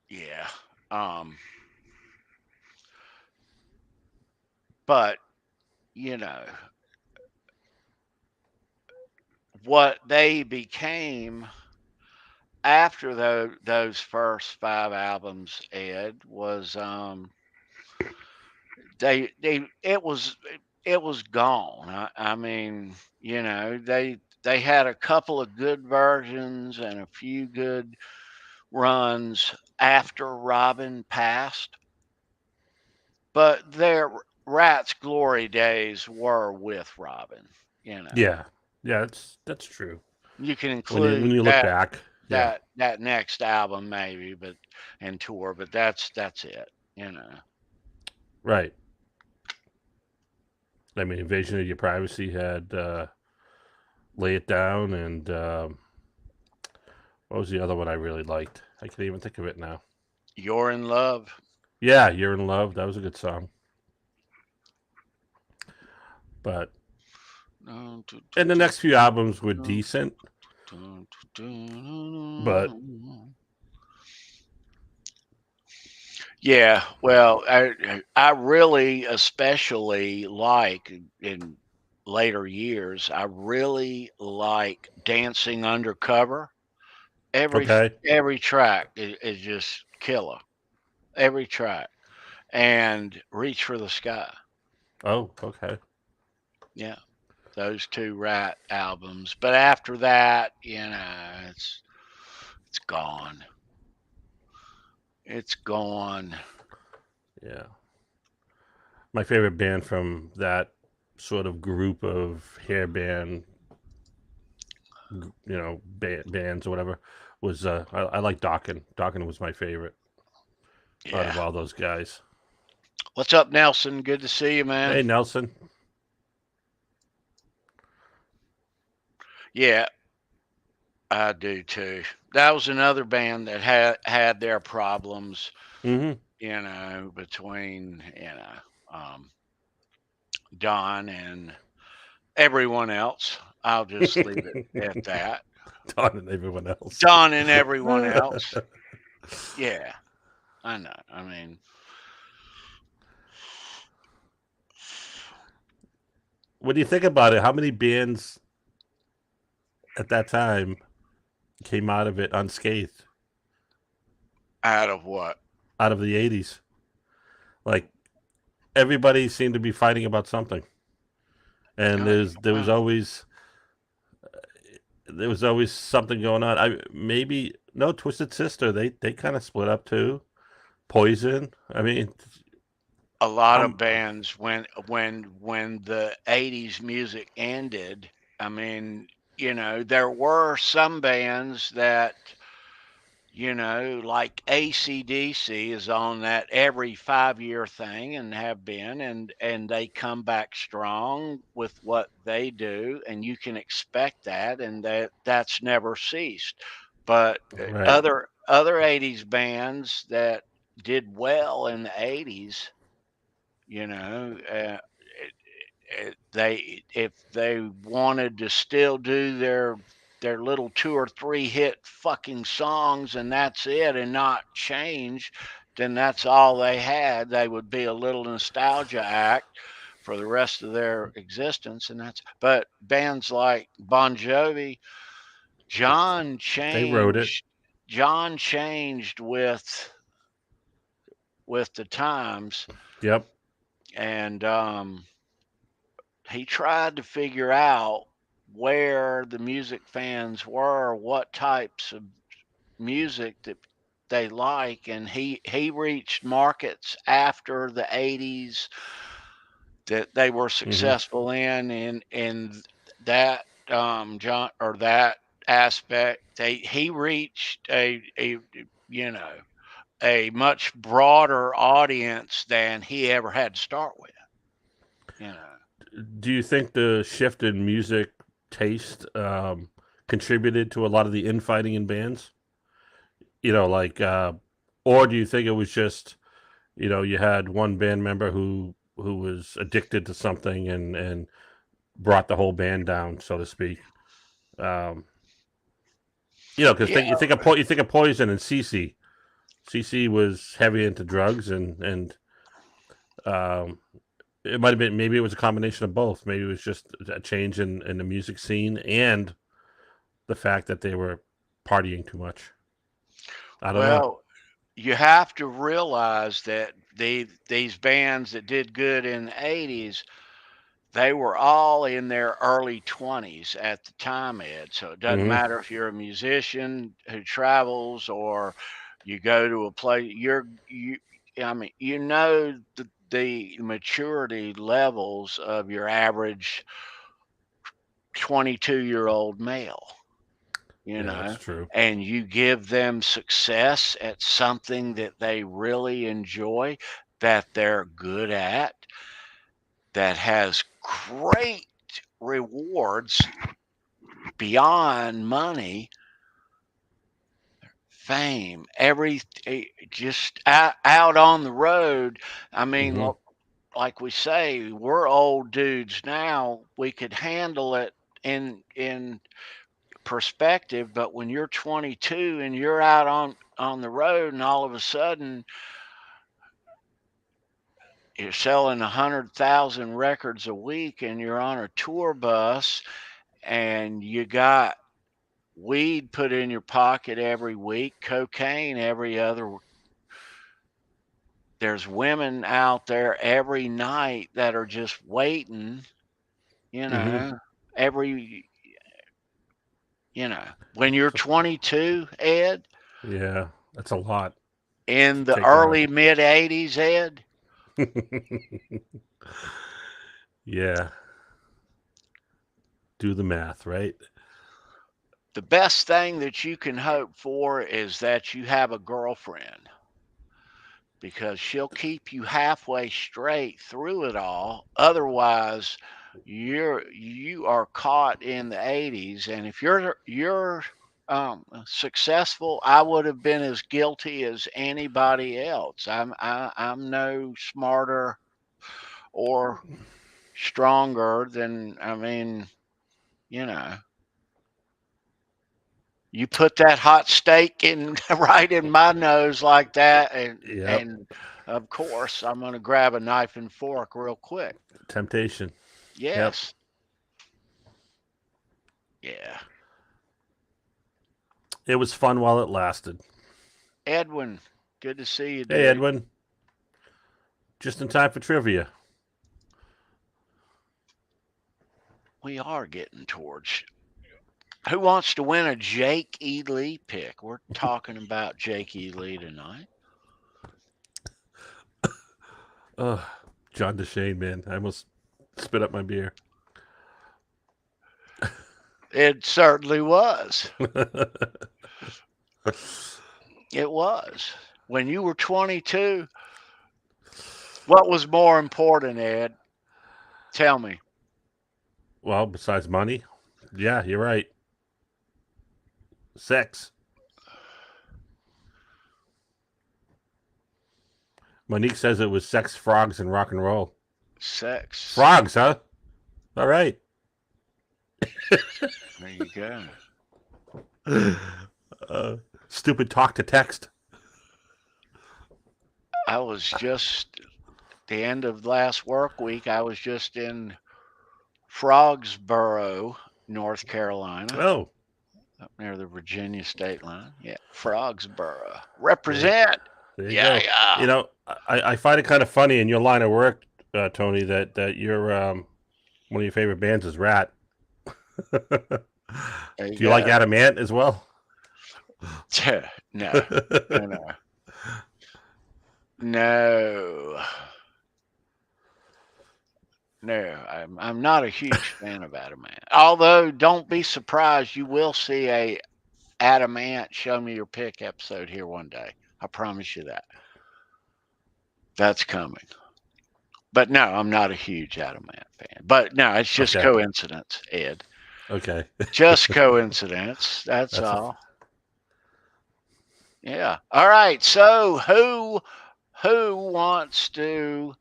Yeah. But, what they became after those first 5 albums, Ed, was they it was gone. I mean, they had a couple of good versions and a few good runs after Robin passed, but their Rat's glory days were with Robin. Yeah. Yeah, that's true. You can When include you look back, yeah, that next album maybe, and tour, but that's it. right. I mean, Invasion of Your Privacy had Lay It Down, and what was the other one I really liked? I can't even think of it now. You're in Love. Yeah, You're in Love. That was a good song. But and the next few albums were decent, but yeah, well, I really especially like in later years. I really like Dancing Undercover. Every okay. every track is just killer. Every track, and Reach for the Sky. Oh, okay. Yeah, those two Rat albums. But after that, it's gone. It's gone. Yeah. My favorite band from that sort of group of hair band, bands or whatever, was I like Dokken. Dokken was my favorite out of Yeah. all those guys. What's up, Nelson? Good to see you, man. Hey, Nelson. Yeah, I do too. That was another band that had their problems, between Don and everyone else. I'll just leave it at that. Don and everyone else. Don and everyone else. Yeah, I know. I mean, when you think about it, how many bands at that time came out of it unscathed? out of what? Out of the 80s. Like, everybody seemed to be fighting about something. And there was always something going on. Twisted Sister, they kind of split up too. Poison. I mean, A lot of bands when the 80s music ended, I mean, there were some bands that, like AC/DC is on that every 5-year thing and have been, and they come back strong with what they do, and you can expect that, and that's never ceased. But right. other 80s bands that did well in the 80s, if they wanted to still do their little 2 or 3 hit fucking songs and that's it and not change, then that's all they had. They would be a little nostalgia act for the rest of their existence, but bands like Bon Jovi, John They wrote it. changed with the times, Yep. and he tried to figure out where the music fans were, what types of music that they like, and he reached markets after the 80s that they were successful in that John, or that aspect. He reached a much broader audience than he ever had to start with. Do you think the shift in music taste contributed to a lot of the infighting in bands? Or do you think it was just, you had one band member who was addicted to something and brought the whole band down, so to speak? Because you think of Poison and CC. CC was heavy into drugs and it might have been, maybe it was a combination of both. Maybe it was just a change in the music scene and the fact that they were partying too much. I don't know. You have to realize that these bands that did good in the 80s, they were all in their early 20s at the time, Ed. So it doesn't matter if you're a musician who travels or you go to a place. The maturity levels of your average 22-year-old male, you Yeah, know, that's true. and you give them success at something that they really enjoy, that they're good at, that has great rewards beyond money, fame, just out on the road. I mean, Hmm. like we say, we're old dudes now. We could handle it in perspective, but when you're 22 and you're out on the road, and all of a sudden you're selling 100,000 records a week, and you're on a tour bus, and you got weed put in your pocket every week, cocaine every other. There's women out there every night that are just waiting, you Hmm. know, every, when you're 22, Ed, Yeah, that's a lot in to the take on. early mid 80s, Ed, Yeah, do the math, right? the best thing that you can hope for is that you have a girlfriend, because she'll keep you halfway straight through it all. Otherwise, you are caught in the 80s, and if you're successful, I would have been as guilty as anybody else. I'm no smarter or stronger than, I mean, you know. You put that hot steak in right in my nose like that, Yep. and of course I'm gonna grab a knife and fork real quick. Temptation. Yep. Yes. Yeah. It was fun while it lasted. Edwin, good to see you, Hey, dude. Edwin. Just in time for trivia. We are getting towards. Who wants to win a Jake E. Lee pick? We're talking about Jake E. Lee tonight. John DeShane, man. I almost spit up my beer. It certainly was. It was. When you were 22, what was more important, Ed? Tell me. Well, besides money, yeah, you're right. Sex. Monique says it was sex, frogs, and rock and roll. Sex. Frogs, huh? All right. There you go. Stupid talk to text. I was just the end of last work week. I was just in Frogsboro, North Carolina, Oh, up near the Virginia state line. Yeah, Frogsboro. there, Represent. there you Yeah, go. yeah. You know, I find it kind of funny in your line of work, Tony, that you're one of your favorite bands is Rat. There you Do you like go. Adamant as well? No, no, no, no. I'm not a huge fan of Adamant. Although, don't be surprised, you will see a Adamant Show Me Your Pick episode here one day. I promise you that. That's coming. But no, I'm not a huge Adamant fan. But no, it's just Okay. coincidence, Ed. Okay. Just coincidence. That's That's all. Yeah. All right. So who wants to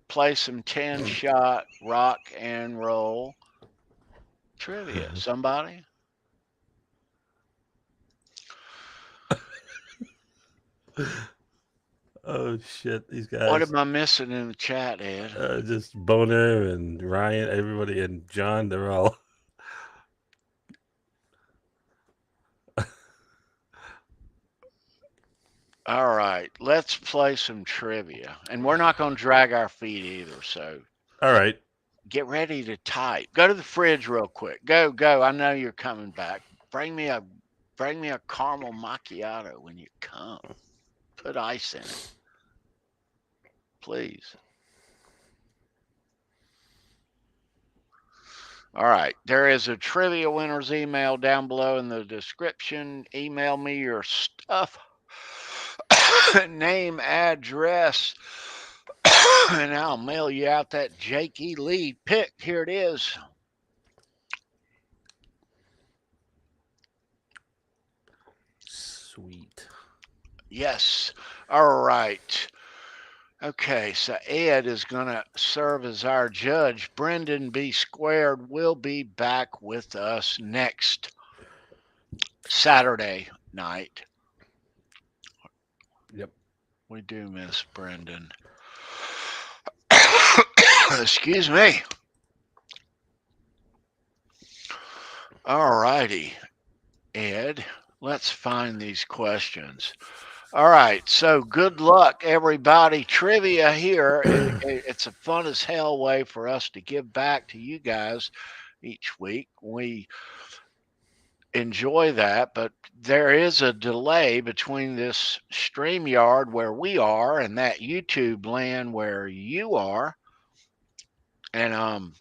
play some 10-shot rock and roll trivia? Somebody? Oh shit! These What guys, am I missing in the chat, Ed? just Boner and Ryan, everybody, and John. They're all. All right, let's play some trivia. And we're not going to drag our feet either, so All right. get ready to type. Go to the fridge real quick. Go, go. I know you're coming back. Bring me a caramel macchiato when you come. Put ice in it. Please. All right. There is a trivia winners email down below in the description. Email me your stuff, name, address, and I'll mail you out that Jake E. Lee pick. Here it is. Sweet. Yes. All right. Okay, so Ed is going to serve as our judge. Brendan B. Squared will be back with us next Saturday night. Yep. We do miss Brendan. Excuse me. All righty, Ed, let's find these questions. All right, so good luck, everybody. Trivia here. It's a fun as hell way for us to give back to you guys each week. We enjoy that, but there is a delay between this StreamYard where we are and that YouTube land where you are. And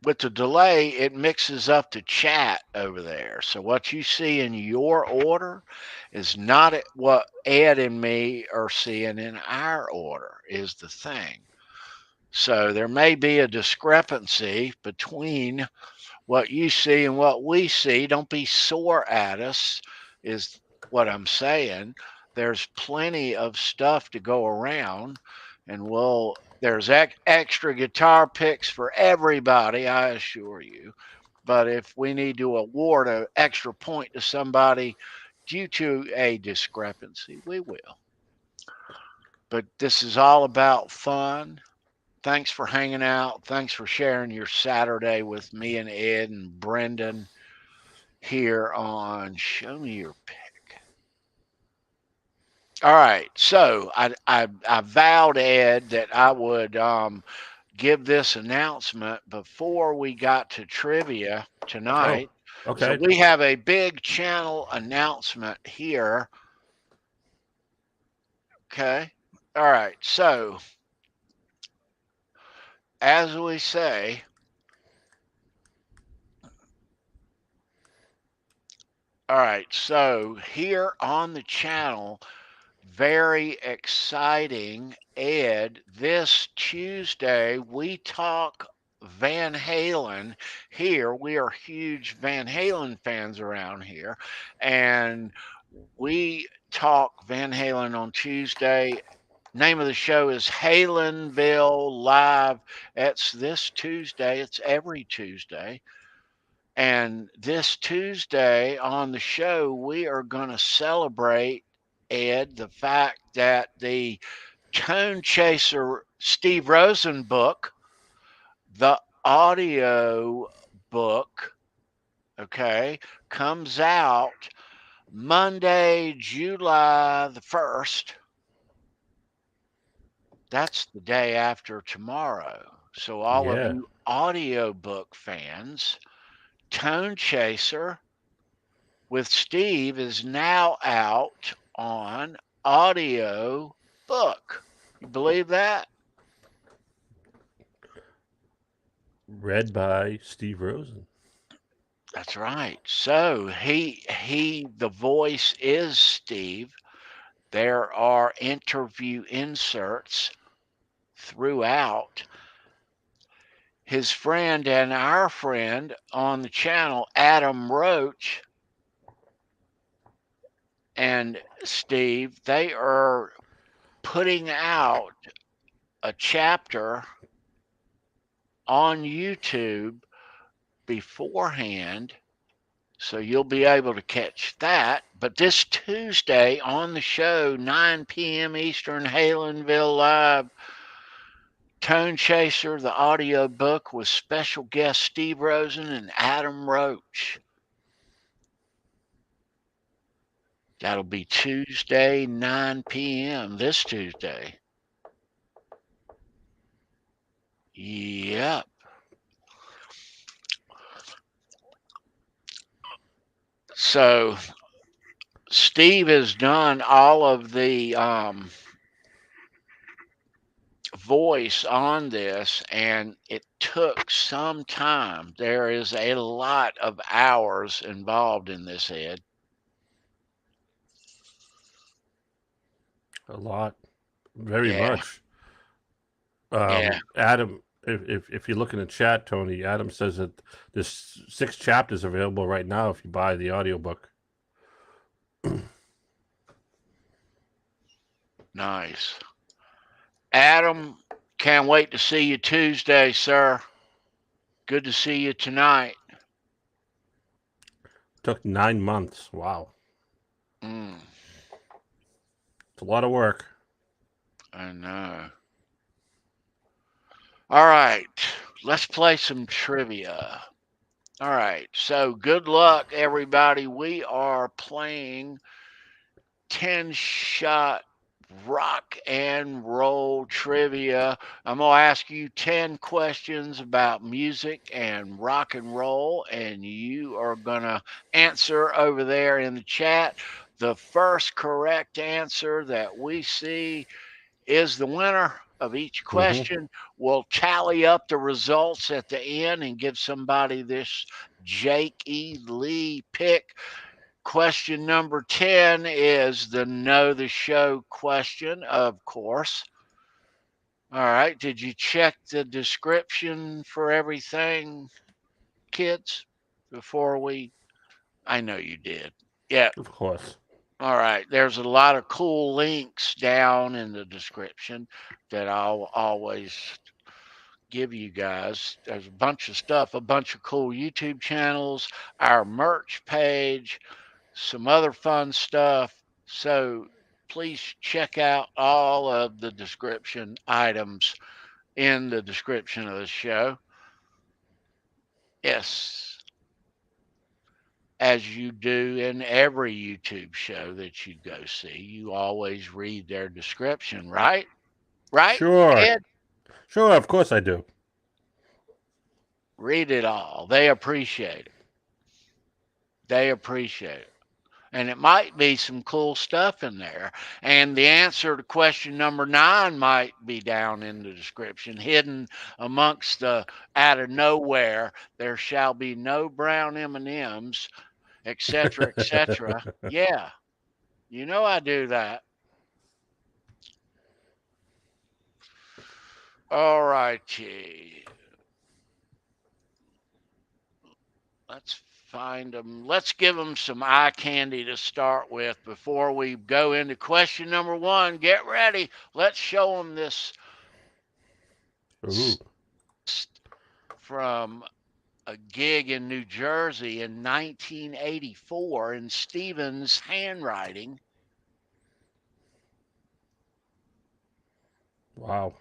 with the delay, it mixes up the chat over there. So what you see in your order is not what Ed and me are seeing in our order, is the thing. So there may be a discrepancy between what you see and what we see. Don't be sore at us, is what I'm saying. There's plenty of stuff to go around, and there's extra guitar picks for everybody, I assure you. But if we need to award an extra point to somebody due to a discrepancy, we will. But this is all about fun. Thanks for hanging out. Thanks for sharing your Saturday with me and Ed and Brendan here on Show Me Your Pick. All right, so I vowed, Ed, that I would give this announcement before we got to trivia tonight. Oh, okay. So we have a big channel announcement here. Okay. All right. So as we say, all right. So here on the channel, very exciting, Ed. This Tuesday, we talk Van Halen here. We are huge Van Halen fans around here. And we talk Van Halen on Tuesday. Name of the show is Halenville Live. It's this Tuesday. It's every Tuesday. And this Tuesday on the show, we are going to celebrate, Ed, the fact that the Tone Chaser Steve Rosen book, the audio book, okay, comes out Monday, July the 1st. That's the day after tomorrow. So all of you audiobook fans, Tone Chaser with Steve is now out on audio book. You believe that? Read by Steve Rosen. That's right. So the voice is Steve. There are interview inserts throughout. His friend and our friend on the channel, Adam Roach, and Steve, they are putting out a chapter on YouTube beforehand, so you'll be able to catch that. But this Tuesday on the show, 9 p.m. Eastern, Halenville Live, Tone Chaser, the audio book with special guest Steve Rosen and Adam Roach. That'll be Tuesday, 9 p.m. this Tuesday. Yep. So Steve has done all of the voice on this, and it took some time. There is a lot of hours involved in this, Ed. A lot, very Yeah. much. Yeah. Adam, if you look in the chat, Tony, Adam says that there's 6 chapters available right now if you buy the audiobook. Nice. Adam, can't wait to see you Tuesday, sir. Good to see you tonight. Took 9 months. Wow. Mm, It's a lot of work. I know. All right, let's play some trivia. All right, so good luck, everybody. We are playing 10-shot rock and roll trivia. I'm going to ask you 10 questions about music and rock and roll, and you are going to answer over there in the chat. The first correct answer that we see is the winner of each question. We'll tally up the results at the end and give somebody this Jake E. Lee pick. Question number 10 is the Know the Show question, of course. All right. Did you check the description for everything, kids, before we? I know you did. Yeah. Of course. All right. There's a lot of cool links down in the description that I'll always give you guys. There's a bunch of stuff, a bunch of cool YouTube channels, our merch page, some other fun stuff. So please check out all of the description items in the description of the show. Yes. As you do in every YouTube show that you go see, you always read their description, right? Right? Sure. Ed? Sure, of course I do. Read it all. They appreciate it. They appreciate it. And it might be some cool stuff in there. And the answer to question number 9 might be down in the description, hidden amongst the out of nowhere. There shall be no brown M&Ms, etc., etc. Yeah, you know I do that. All righty. Let's find them. Let's give them some eye candy to start with before we go into question number 1. Get ready. Let's show them this. Ooh. From a gig in New Jersey in 1984 in Stevens' handwriting. Wow.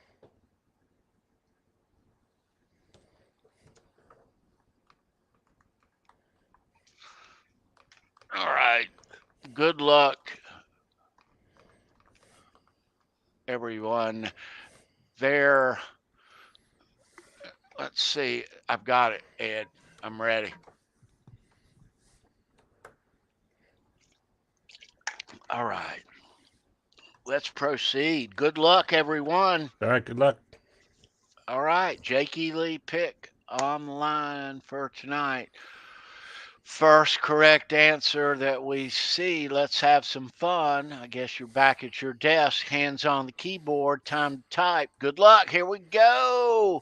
All right. Good luck, everyone. There. Let's see. I've got it, Ed. I'm ready. All right. Let's proceed. Good luck, everyone. All right, good luck. All right. Jake E. Lee pick online for tonight. First correct answer that we see. Let's have some fun. I guess you're back at your desk, hands on the keyboard, time to type. Good luck. Here we go.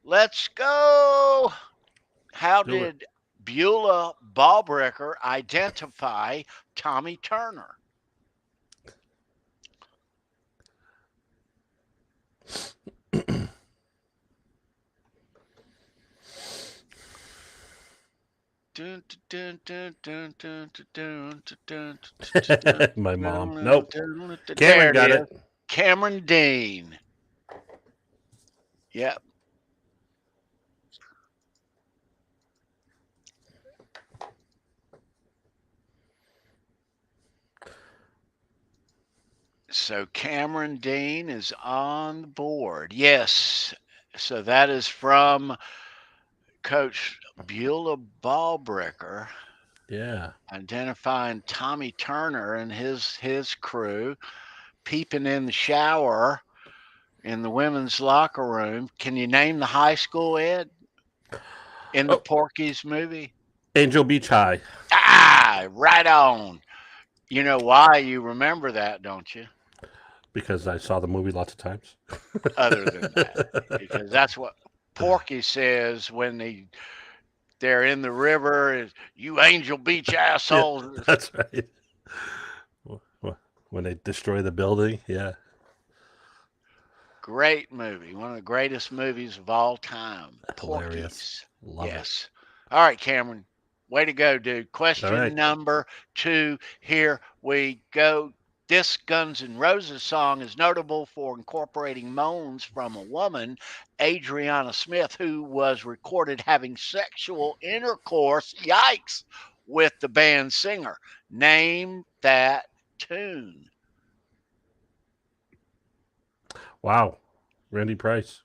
Let's go. How did Beulah Ballbreaker identify Tommy Turner? My mom. Nope. Cameron got it. Cameron Dean. Yep. So Cameron Dean is on the board. Yes. So that is from Coach Beulah Ballbreaker. Yeah. Identifying Tommy Turner and his crew, peeping in the shower in the women's locker room. Can you name the high school, Ed? In the Porky's movie? Angel Beach High. Ah, right on. You know why you remember that, don't you? Because I saw the movie lots of times. Other than that, because that's what Porky says when they're in the river. Is you Angel Beach assholes. Yeah, that's right. When they destroy the building, yeah. Great movie. One of the greatest movies of all time. Hilarious. Porky's. Love Yes. It. All right, Cameron. Way to go, dude. Question number 2. Here we go. This Guns N' Roses song is notable for incorporating moans from a woman, Adriana Smith, who was recorded having sexual intercourse, yikes, with the band singer. Name that tune. Wow. Randy Price.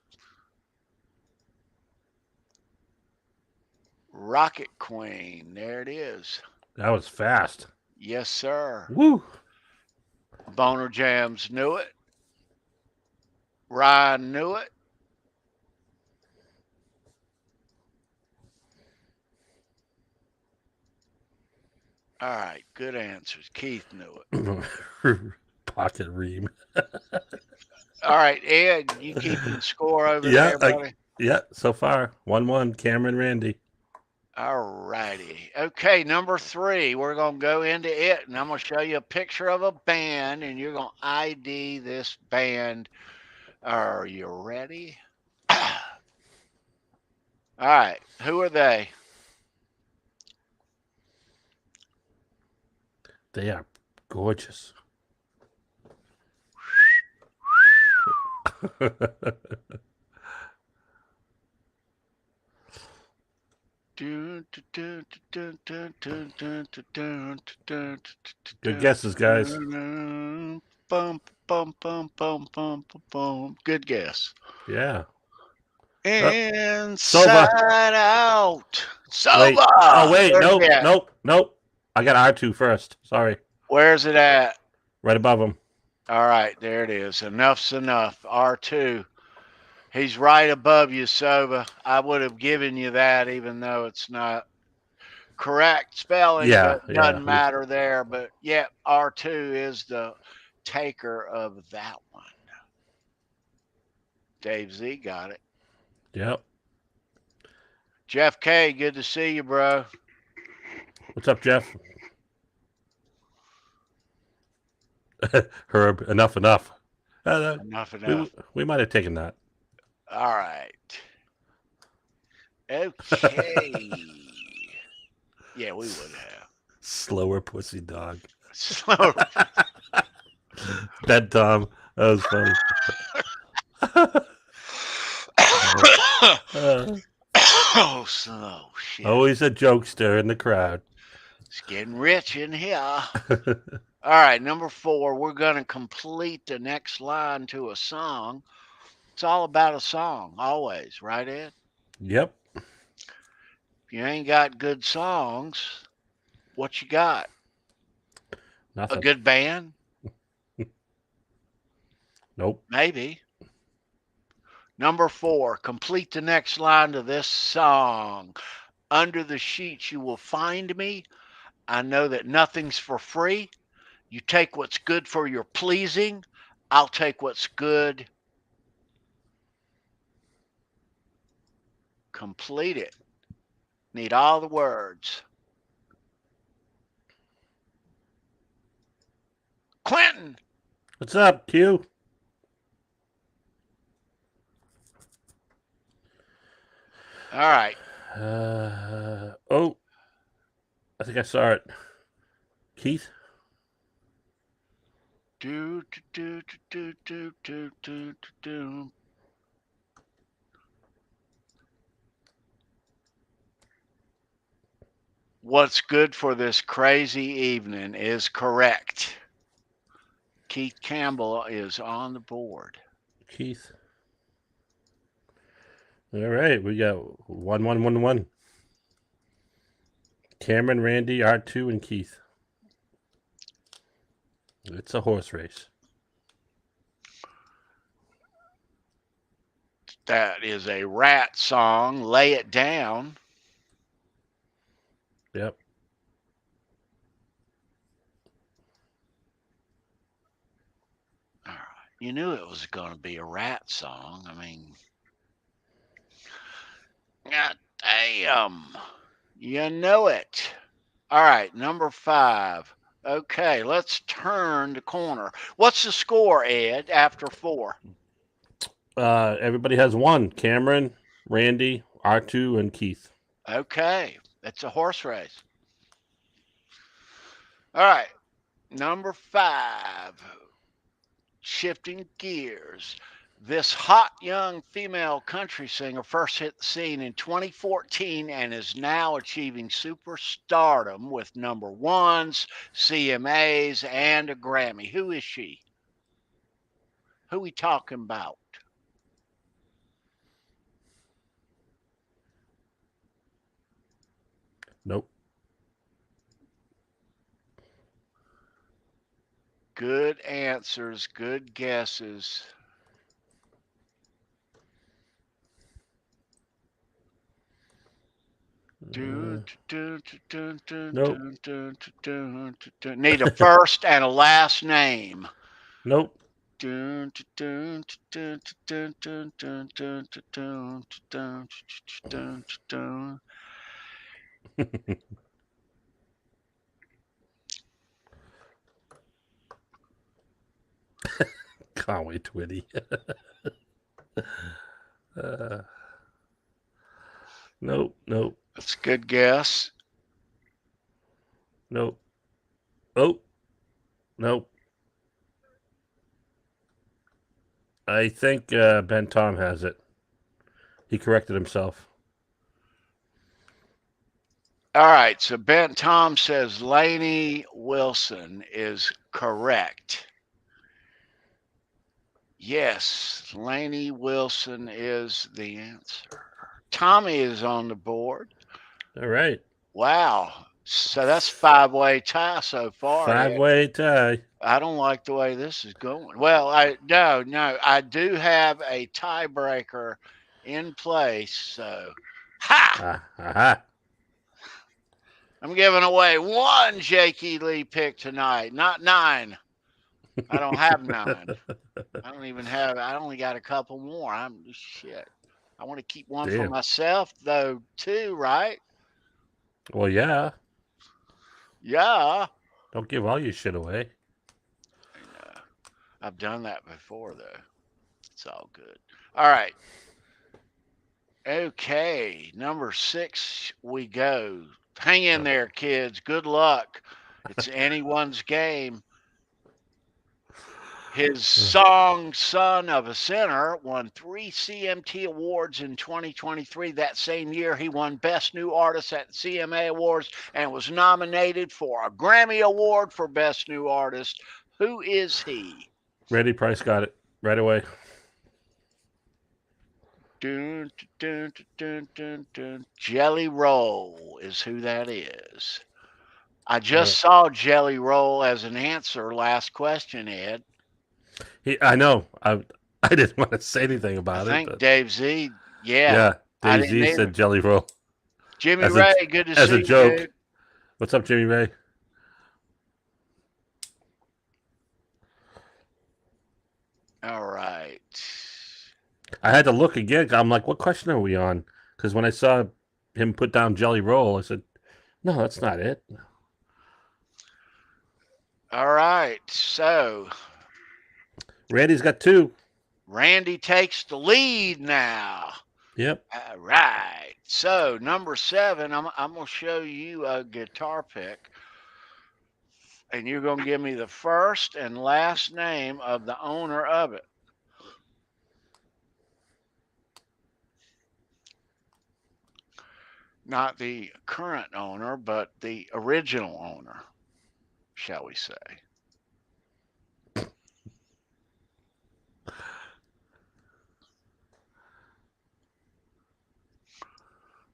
Rocket Queen. There it is. That was fast. Yes, sir. Woo. Boner Jams knew it. Ryan knew it. All right, good answers. Keith knew it. Pocket ream. All right, Ed, you keeping score over there, buddy? Yeah, so far. 1-1, Cameron, Randy. All righty. Okay, number 3. We're going to go into it, and I'm going to show you a picture of a band, and you're going to ID this band. Are you ready? All right, who are they? They are gorgeous. Good guesses, guys. Bum, bum, bum, bum, bum, bum. Good guess. Yeah. Inside Out. Soba. Oh, wait. Nope. I got R2 first. Sorry. Where's it at? Right above him. All right, there it is. Enough's enough. R2. He's right above you, Soba. I would have given you that even though it's not correct spelling. Yeah, but it doesn't matter there. But, yeah, R2 is the taker of that one. Dave Z got it. Yep. Jeff K, good to see you, bro. What's up, Jeff? Herb, enough. Enough. We might have taken that. All right. Okay. Yeah, we would have. Slower pussy dog. Slower. Bed Tom. That was funny. Oh, slow shit. Always a jokester in the crowd. It's getting rich in here. All right, number 4. We're going to complete the next line to a song. It's all about a song, always, right, Ed? Yep. If you ain't got good songs, what you got? Nothing. A good band? Nope. Maybe. Number 4, complete the next line to this song. Under the sheets you will find me. I know that nothing's for free. You take what's good for your pleasing. I'll take what's good. Complete it. Need all the words. Clinton. What's up, Q? All right. I think I saw it. Keith? Do. What's good for this crazy evening is correct. Keith Campbell is on the board. Keith. All right, we got 1-1-1-1. Cameron, Randy, R2, and Keith. It's a horse race. That is a Rat song, Lay It Down. Yep. All right. You knew it was going to be a Rat song. I mean, God damn. You know it. All right, number 5. Okay, let's turn the corner. What's the score, Ed, after 4? Everybody has 1. Cameron, Randy, R2, and Keith. Okay, it's a horse race. All right, number 5. Shifting gears. This hot young female country singer first hit the scene in 2014 and is now achieving superstardom with number 1s, CMAs, and a Grammy. Who is she? Who we talking about? Nope. Good answers, good guesses. Nope. Need a first and a last name. Nope. Conway Twitty. Nope. That's a good guess. Nope. Oh. Nope. I think Ben Tom has it. He corrected himself. All right, so Ben Tom says Lainey Wilson is correct. Yes, Lainey Wilson is the answer. Tommy is on the board. All right. Wow. So that's 5-way tie so far. 5-way tie. I don't like the way this is going. Well, I do have a tiebreaker in place. So, I'm giving away 1 Jakey Lee pick tonight, not 9. I don't have 9. I only got a couple more. Shit. I want to keep one for myself, though, too, right? Well, yeah. Yeah. Don't give all your shit away. I know. I've done that before, though. It's all good. All right. Okay. Number 6, we go. Hang in there, kids. Good luck. It's anyone's game. His song, Son of a Sinner, won 3 CMT awards in 2023. That same year, he won Best New Artist at CMA Awards and was nominated for a Grammy Award for Best New Artist. Who is he? Randy Price got it right away. Jelly Roll is who that is. I just saw Jelly Roll as an answer last question, Ed. I know. I didn't want to say anything about it. I think Dave Z. Yeah, Dave Z said Jelly Roll. Jimmy Ray, good to see you. As a joke. Dude. What's up, Jimmy Ray? All right. I had to look again. I'm like, what question are we on? Because when I saw him put down Jelly Roll, I said, no, that's not it. All right. So Randy's got 2. Randy takes the lead now. Yep. All right. So number 7, I'm going to show you a guitar pick. And you're going to give me the first and last name of the owner of it. Not the current owner, but the original owner, shall we say.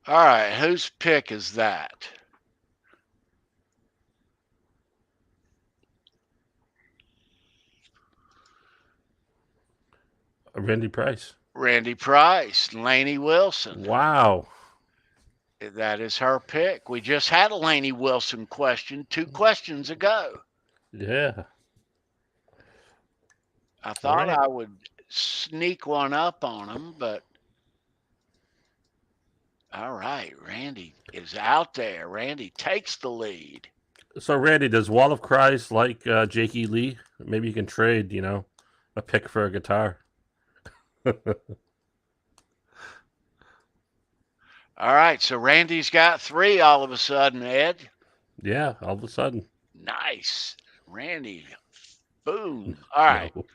All right, whose pick is that? Randy Price. Randy Price, Lainey Wilson. Wow. That is her pick. We just had a Lainey Wilson question 2 questions ago. Yeah. I thought I would sneak one up on him, but all right, Randy is out there. Randy takes the lead. So, Randy, does Wall of Christ like Jakey Lee? Maybe you can trade, a pick for a guitar. All right, so Randy's got 3 all of a sudden, Ed. Yeah, all of a sudden. Nice. Randy, boom. All right. No.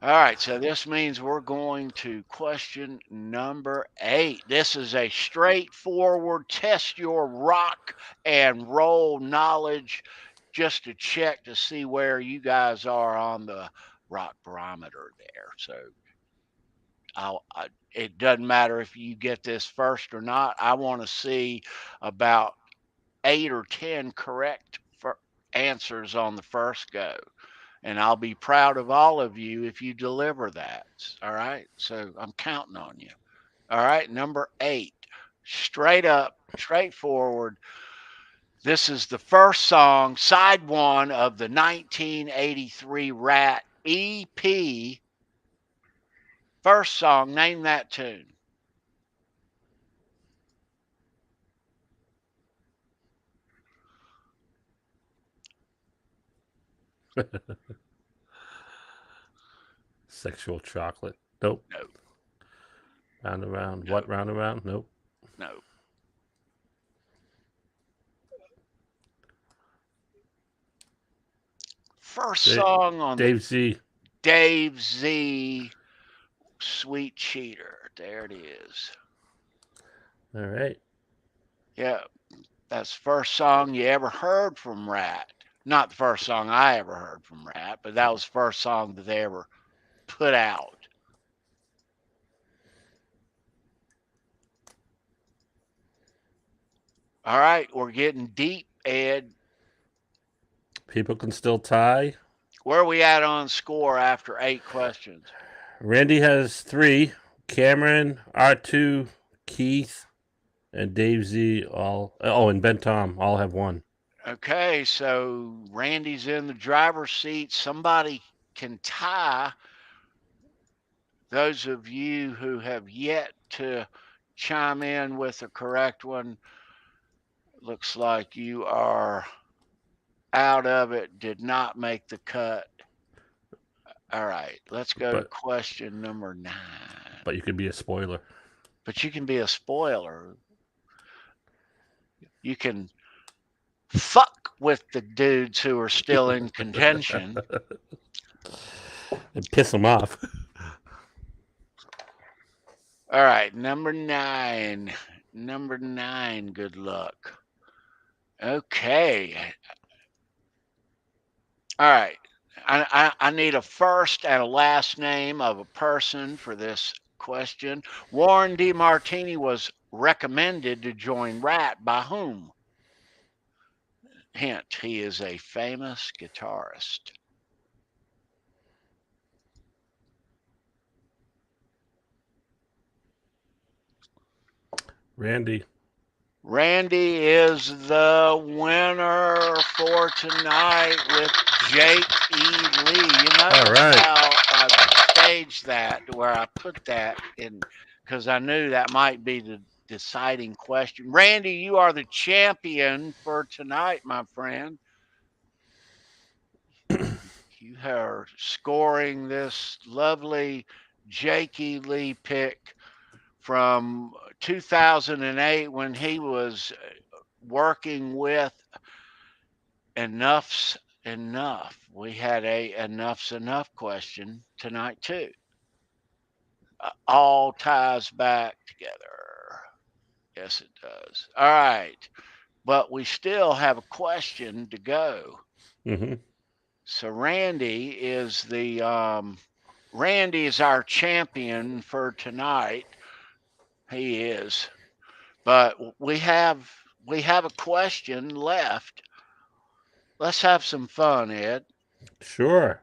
All right, so this means we're going to question number 8. This is a straightforward test your rock and roll knowledge just to check to see where you guys are on the rock barometer there. So it doesn't matter if you get this first or not. I want to see about 8 or 10 correct answers on the first go. And I'll be proud of all of you if you deliver that. All right. So I'm counting on you. All right. Number 8, straight up, straightforward. This is the first song, side 1 of the 1983 Rat EP. First song, name that tune. Sexual chocolate. Nope. No. Round and round. No. What? Round and round? Nope. No. First song on Dave Z. Dave Z. Sweet Cheater. There it is. All right. Yeah. That's the first song you ever heard from Rat. Not the first song I ever heard from Rat, but that was the first song that they ever put out. All right, we're getting deep, Ed. People can still tie. Where are we at on score after 8 questions? Randy has 3. Cameron, R2, Keith, and Dave Z all. Oh, and Ben Tom all have 1. Okay, so Randy's in the driver's seat. Somebody can tie. Those of you who have yet to chime in with a correct one, looks like you are out of it, did not make the cut. All right, let's go to question number 9. But you could be a spoiler. But you can be a spoiler. You can fuck with the dudes who are still in contention. And piss them off. All right, number 9. Number 9, good luck. Okay. All right. I need a first and a last name of a person for this question. Warren DeMartini was recommended to join Rat by whom? Hint, he is a famous guitarist. Randy. Randy is the winner for tonight with Jake E. Lee. You know how I staged that, where I put that in, because I knew that might be the deciding question. Randy, you are the champion for tonight, my friend. You are scoring this lovely Jake E. Lee pick from 2008 when he was working with Enough's Enough. We had a Enough's Enough question tonight too. All ties back together. Yes, it does. All right. But we still have a question to go. Mm-hmm. So Randy is Randy is our champion for tonight. He is. But we have a question left. Let's have some fun, Ed. Sure.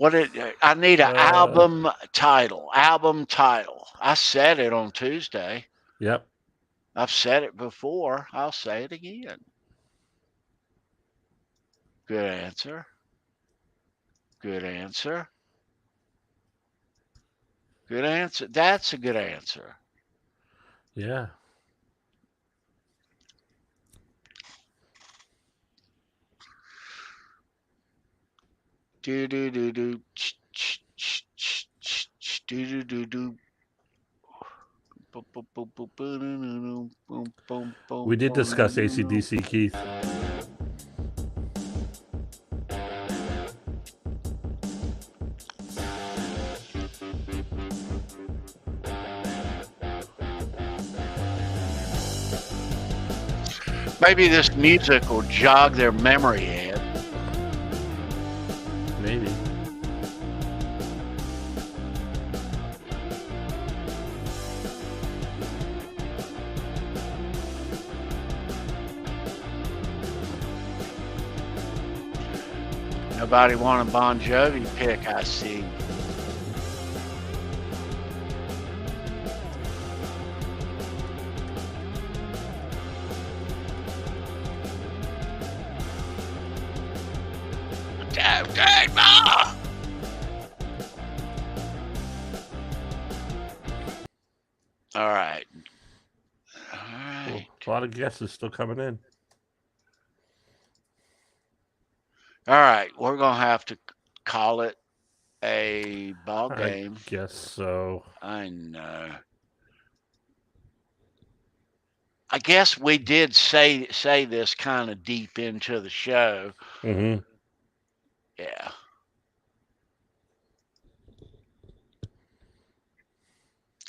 I need an album title. Album title. I said it on Tuesday. Yep. I've said it before. I'll say it again. Good answer. Good answer. Good answer. That's a good answer. Yeah. Do do do do do do do do. We did discuss AC/DC, Keith. Maybe this music will jog their memory, Ed. Maybe. Nobody want a Bon Jovi pick, I see. All right. Well, a lot of guesses still coming in. All right. We're going to have to call it a ball game. I guess so. I know. I guess we did say this kind of deep into the show. Mm-hmm. Yeah.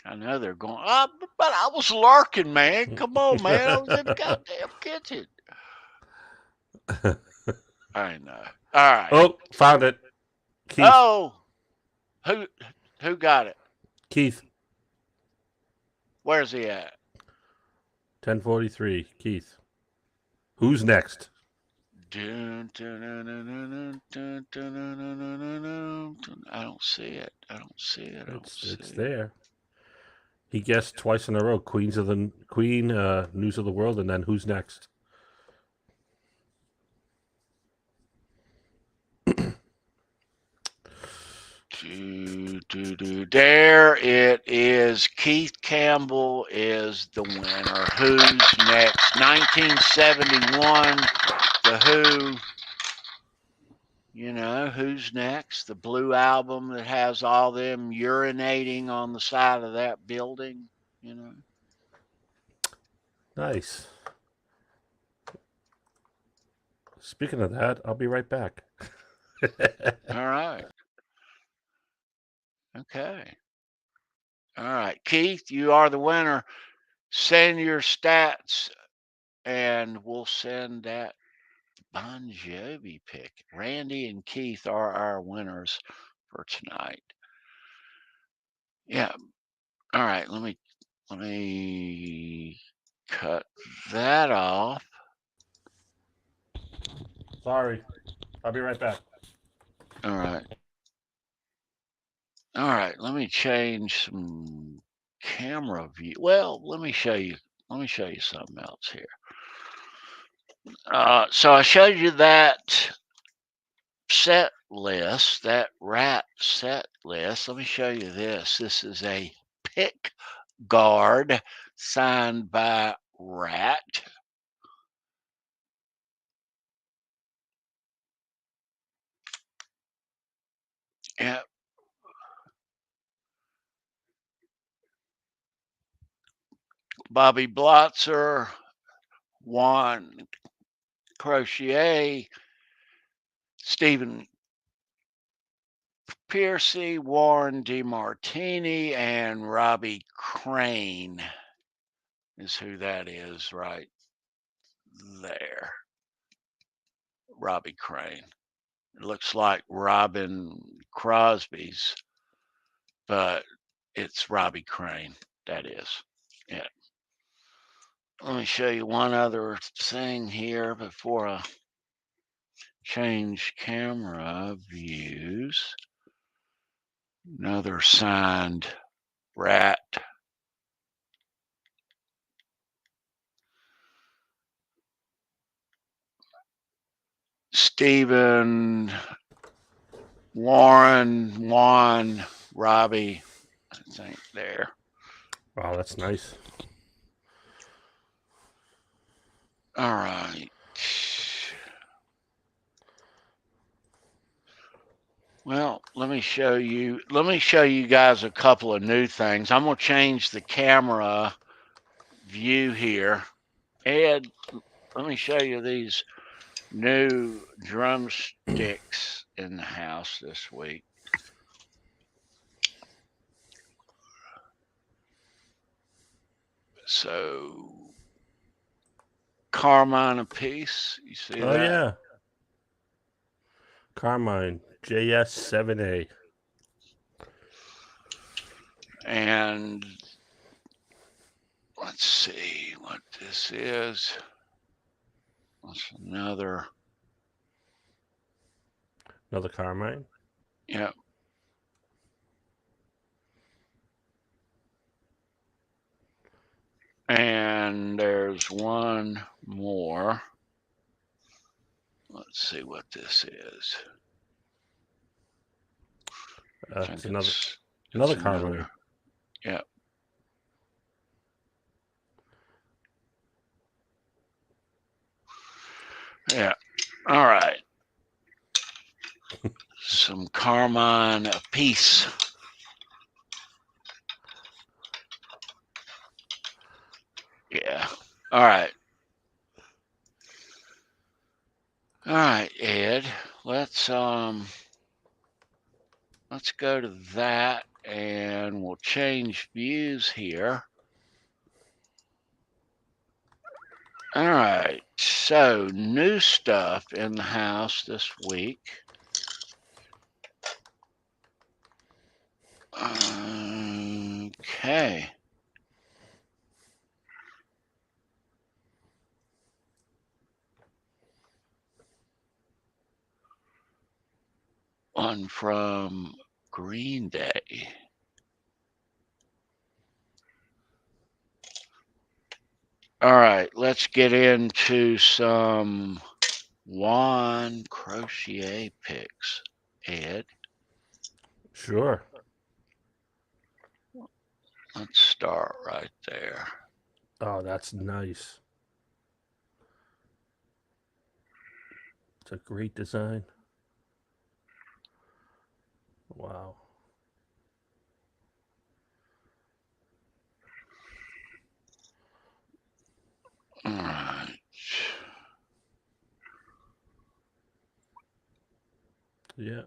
I know they're going, but I was lurking, man. Come on, man. I was in the goddamn kitchen. I know. All right. Oh, found it. Keith. Oh, who got it? Keith. Where's he at? 10:43. Keith. Who's next? I don't see it. It's there. He guessed twice in a row. Queen, News of the World, and then Who's Next? There it is. Keith Campbell is the winner. Who's Next? 1971. The Who. You know, Who's Next? The blue album that has all them urinating on the side of that building, you know. Nice. Speaking of that, I'll be right back. All right. Okay. All right. Keith, you are the winner. Send your stats and we'll send that Bon Jovi pick. Randy and Keith are our winners for tonight. Yeah. All right. Let me cut that off. Sorry. I'll be right back. All right. All right. Let me change some camera view. Well, let me show you something else here. So I showed you that set list, that rat set list. Let me show you this. This is a pick guard signed by Rat. Yeah. Bobby Blotzer, Juan Croucier, Stephen Piercy, Warren DeMartini, and Robbie Crane is who that is right there. Robbie Crane. It looks like Robin Crosby's, but it's Robbie Crane. That is. Yeah. Let me show you one other thing here before I change camera views. Another signed rat. Stephen, Warren, Juan, Robbie, I think there. Wow, that's nice. All right. Well, let me show you guys a couple of new things. I'm going to change the camera view here. Ed, let me show you these new drumsticks in the house this week. So, Carmine a piece. You see that? Oh, yeah. Carmine, JS7A. And let's see what this is. That's another Carmine? Yeah. And there's one more. Let's see what this is. It's another Carmine. Yeah. Yeah. All right. Some Carmine apiece. Yeah. All right. All right, Ed. Let's go to that and we'll change views here. All right. So, new stuff in the house this week. Okay. One from Green Day. All right, let's get into some Juan Croucier picks, Ed. Sure. Let's start right there. Oh, that's nice. It's a great design. Wow. All right. Yeah.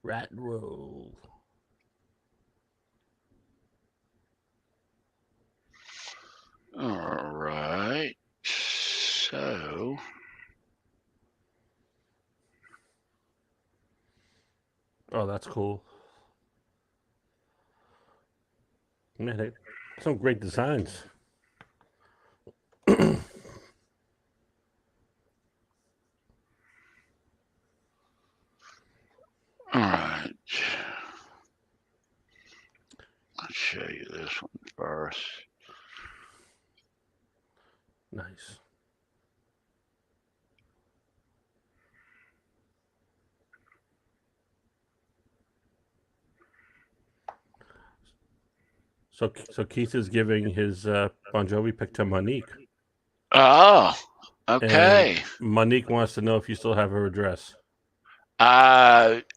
Rat roll. All right. So. Oh, that's cool. Man, some great designs. All right. Let's show you this one first. Nice. So Keith is giving his Bon Jovi pick to Monique. Oh, okay. And Monique wants to know if you still have her address.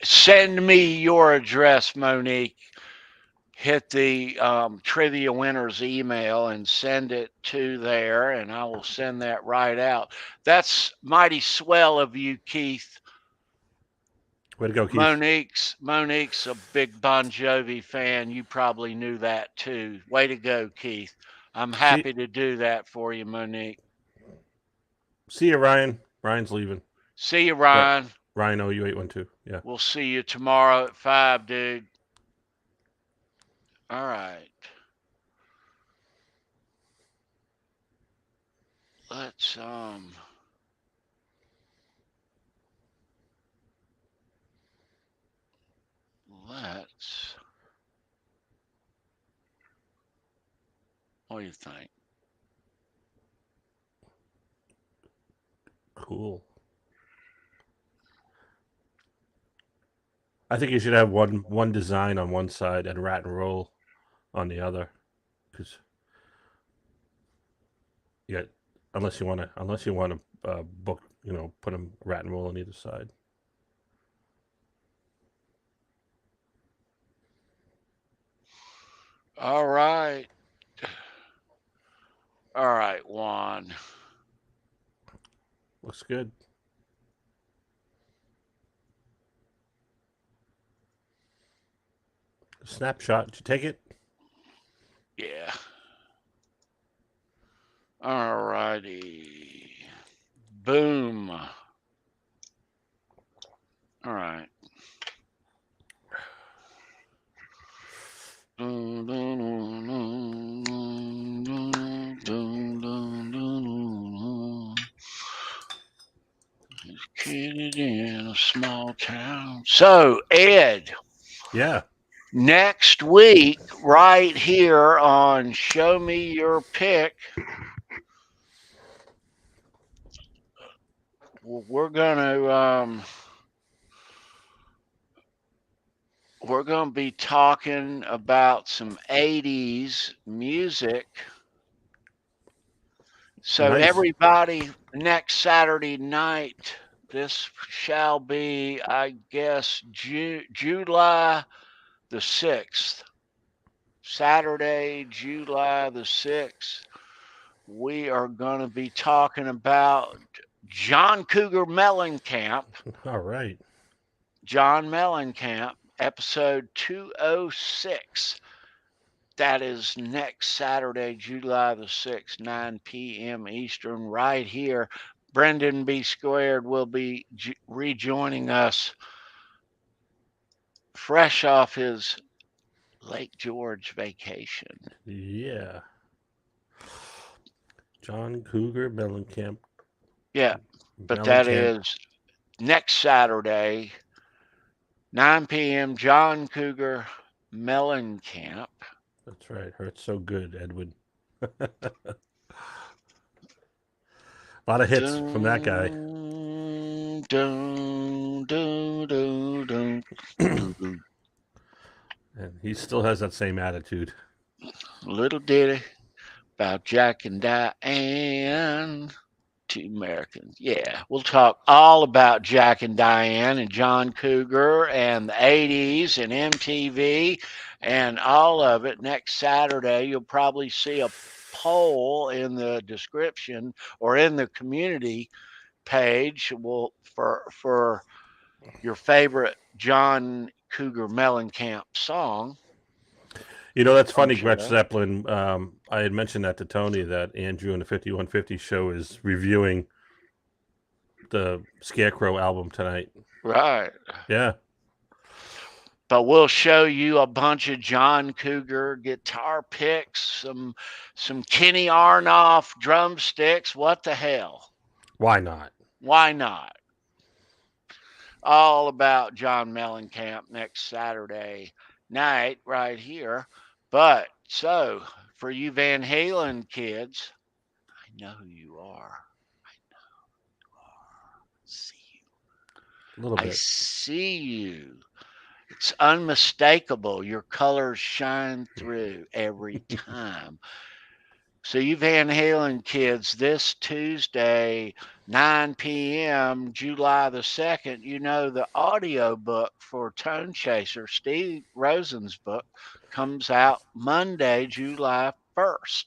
Send me your address, Monique. Hit the trivia winners email and send it to there, and I will send that right out. That's mighty swell of you, Keith. Way to go, Keith. Monique's a big Bon Jovi fan. You probably knew that too. Way to go, Keith. I'm happy to do that for you, Monique. See you, Ryan. Ryan's leaving. See you, Ryan. Ryan OU812. Yeah. We'll see you tomorrow at 5, dude. All right. Let's What do you think? Cool. I think you should have one design on one side and rat and roll on the other, because unless you want to book, put them rat and roll on either side. All right, Juan. Looks good. Snapshot. Did you take it? Yeah. All righty. Boom. All right. Kid in a small town. So, Ed. Yeah. Next week, right here on Show Me Your Pick, we're gonna be talking about some 80s music. So Nice. everybody, next Saturday night, this shall be, I guess, July the 6th. Saturday, July the 6th. We are going to be talking about John Cougar Mellencamp. All right. John Mellencamp, episode 206. That is next Saturday, July the 6th, 9 p.m. Eastern, right here. Brendan B. Squared will be rejoining us fresh off his Lake George vacation. Yeah. John Cougar Mellencamp. Yeah, but that is next Saturday, 9 p.m. John Cougar Mellencamp. That's right. Hurts so good, Edwin. A lot of hits from that guy. And he still has that same attitude. Little ditty about Jack and Diane. Two Americans. Yeah, we'll talk all about Jack and Diane and John Cougar and the 80s and MTV and all of it next Saturday. You'll probably see a poll in the description or in the community page for your favorite John Cougar Mellencamp song. That's funny, Gretch Zeppelin. I had mentioned that to Tony, that Andrew and the 5150 show is reviewing the Scarecrow album tonight. Right. Yeah. But we'll show you a bunch of John Cougar guitar picks, some Kenny Aronoff drumsticks. What the hell? Why not? Why not? All about John Mellencamp next Saturday night right here. But so for you Van Halen kids, I know who you are. I know who you are. See you. A little bit. I see you. It's unmistakable. Your colors shine through every time. So you Van Halen kids, this Tuesday, 9 p.m., July the 2nd, the audio book for Tone Chaser, Steve Rosen's book, comes out Monday, July 1st.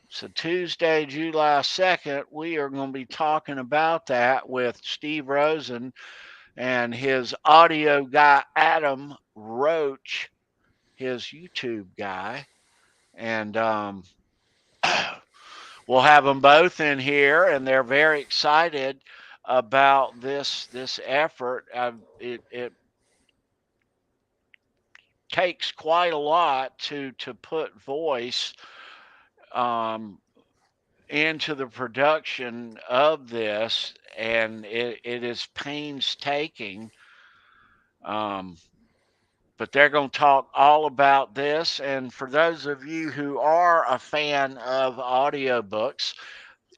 So Tuesday, July 2nd, we are going to be talking about that with Steve Rosen and his audio guy, Adam Roach, his YouTube guy. And we'll have them both in here, and they're very excited about this effort. It takes quite a lot to put voice into the production of this, and it is painstaking. but they're going to talk all about this. And for those of you who are a fan of audiobooks,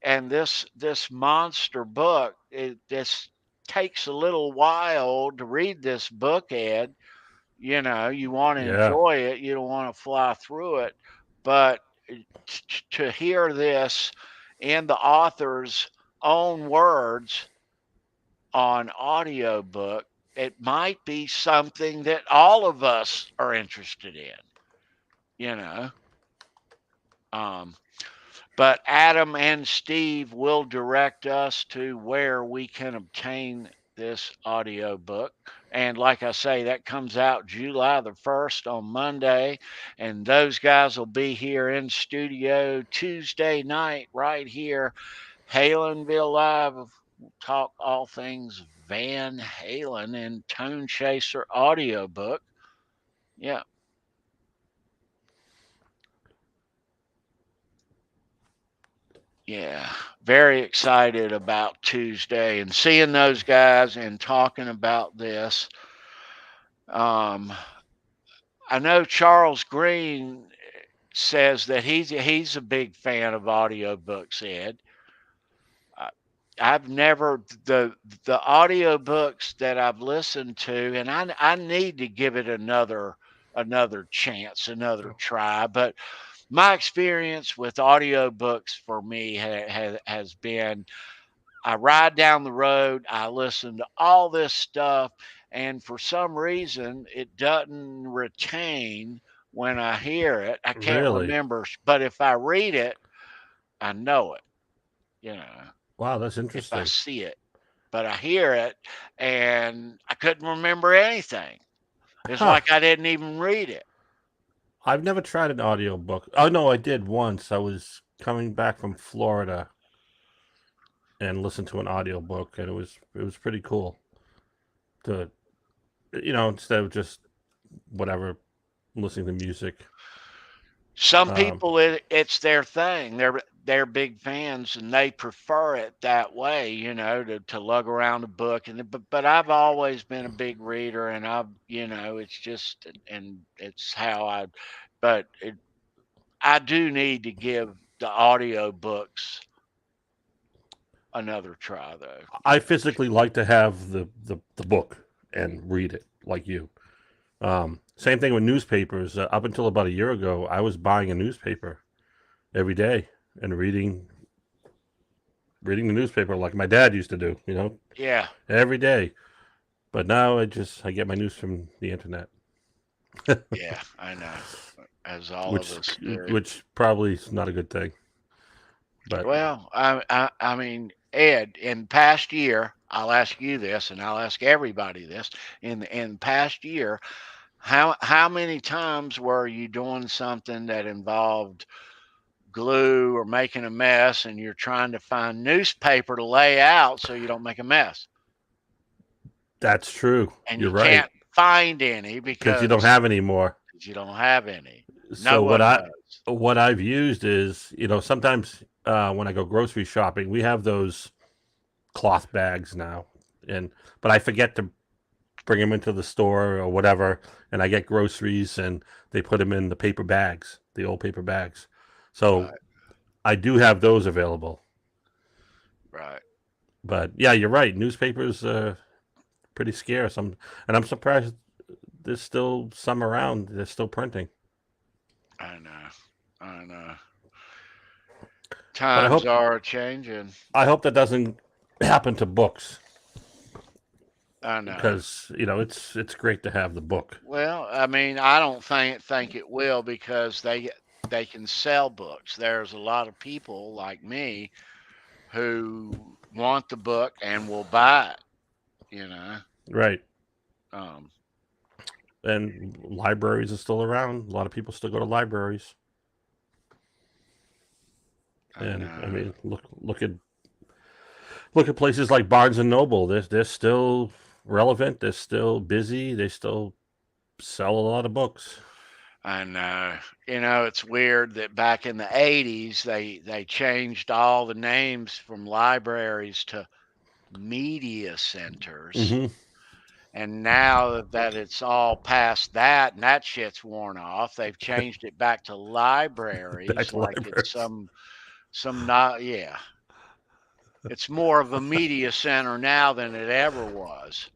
and this monster book, this takes a little while to read this book, Ed. You know, you want to enjoy it, you don't want to fly through it, but to hear this in the author's own words on audiobook, it might be something that all of us are interested in, you know. But Adam and Steve will direct us to where we can obtain this audiobook. And like I say, that comes out July the 1st on Monday. And those guys will be here in studio Tuesday night right here, Halenville Live. We'll talk all things Van Halen and Tone Chaser audiobook. Yeah. Yeah, very excited about Tuesday and seeing those guys and talking about this. I know Charles Green says that he's a big fan of audiobooks, Ed. I've never the audiobooks that I've listened to, and I need to give it another chance, another try, but my experience with audiobooks for me has been I ride down the road, I listen to all this stuff, and for some reason it doesn't retain when I hear it. I can't remember, but if I read it, I know it, you know. Wow, that's If interesting. I see it, but I hear it and I couldn't remember anything. It's like I didn't even read it. I've never tried an audiobook. Oh no, I did once. I was coming back from Florida and listened to an audiobook, and it was pretty cool. To instead of just whatever listening to music. Some people it's their thing. They're big fans and they prefer it that way, you know, to lug around a book. But I've always been a big reader, and it's just, and it's how I do need to give the audiobooks another try though. I physically like to have the book and read it like you. Same thing with newspapers. Up until about a year ago, I was buying a newspaper every day and reading the newspaper like my dad used to do, Yeah. every day. But now I get my news from the internet. Yeah, I know. As all of us do. Which probably is not a good thing. But well, I mean, Ed, in past year, I'll ask you this, and I'll ask everybody this. In past year, how many times were you doing something that involved glue or making a mess, and you're trying to find newspaper to lay out so you don't make a mess? That's true. And you're you right. can't find any because you don't have any more. You don't have any. So what I've used is, sometimes when I go grocery shopping, we have those cloth bags now, but I forget to bring them into the store or whatever, and I get groceries and they put them in the paper bags, the old paper bags. So right. I do have those available. Right. But yeah, you're right. Newspapers are pretty scarce. And I'm surprised there's still some around. They're still printing. I know. Times are changing. I hope that doesn't happen to books. I know. Because, it's great to have the book. Well, I mean, I don't think it will, because they can sell books. There's a lot of people like me who want the book and will buy it, Right. And libraries are still around. A lot of people still go to libraries. And I mean, look at places like Barnes and Noble. They're still relevant. They're still busy. They still sell a lot of books. I know. It's weird that back in the 80s they changed all the names from libraries to media centers. Mm-hmm. And now that it's all past that and that shit's worn off, they've changed it back to libraries. Back to like libraries. It's some not, yeah. It's more of a media center now than it ever was.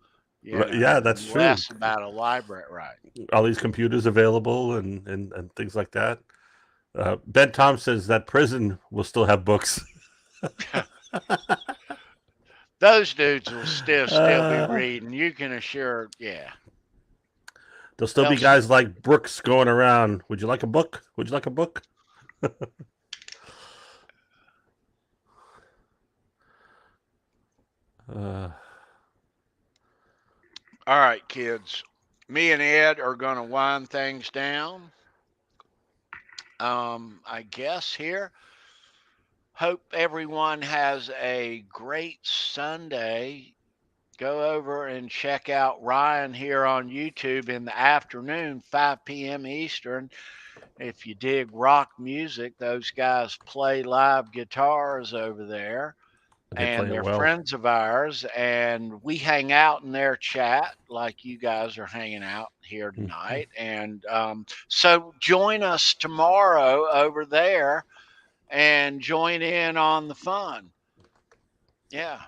Yeah, that's true. Less about a library, right? All these computers available and things like that. Ben Tom says that prison will still have books. Those dudes will still be reading. You can assure, yeah. There'll still be guys like Brooks going around. Would you like a book? Would you like a book? All right, kids. Me and Ed are going to wind things down. I guess here. Hope everyone has a great Sunday. Go over and check out Ryan here on YouTube in the afternoon, 5 p.m. Eastern. If you dig rock music, those guys play live guitars over there. And they're friends of ours, and we hang out in their chat like you guys are hanging out here tonight. And so join us tomorrow over there and join in on the fun. Yeah.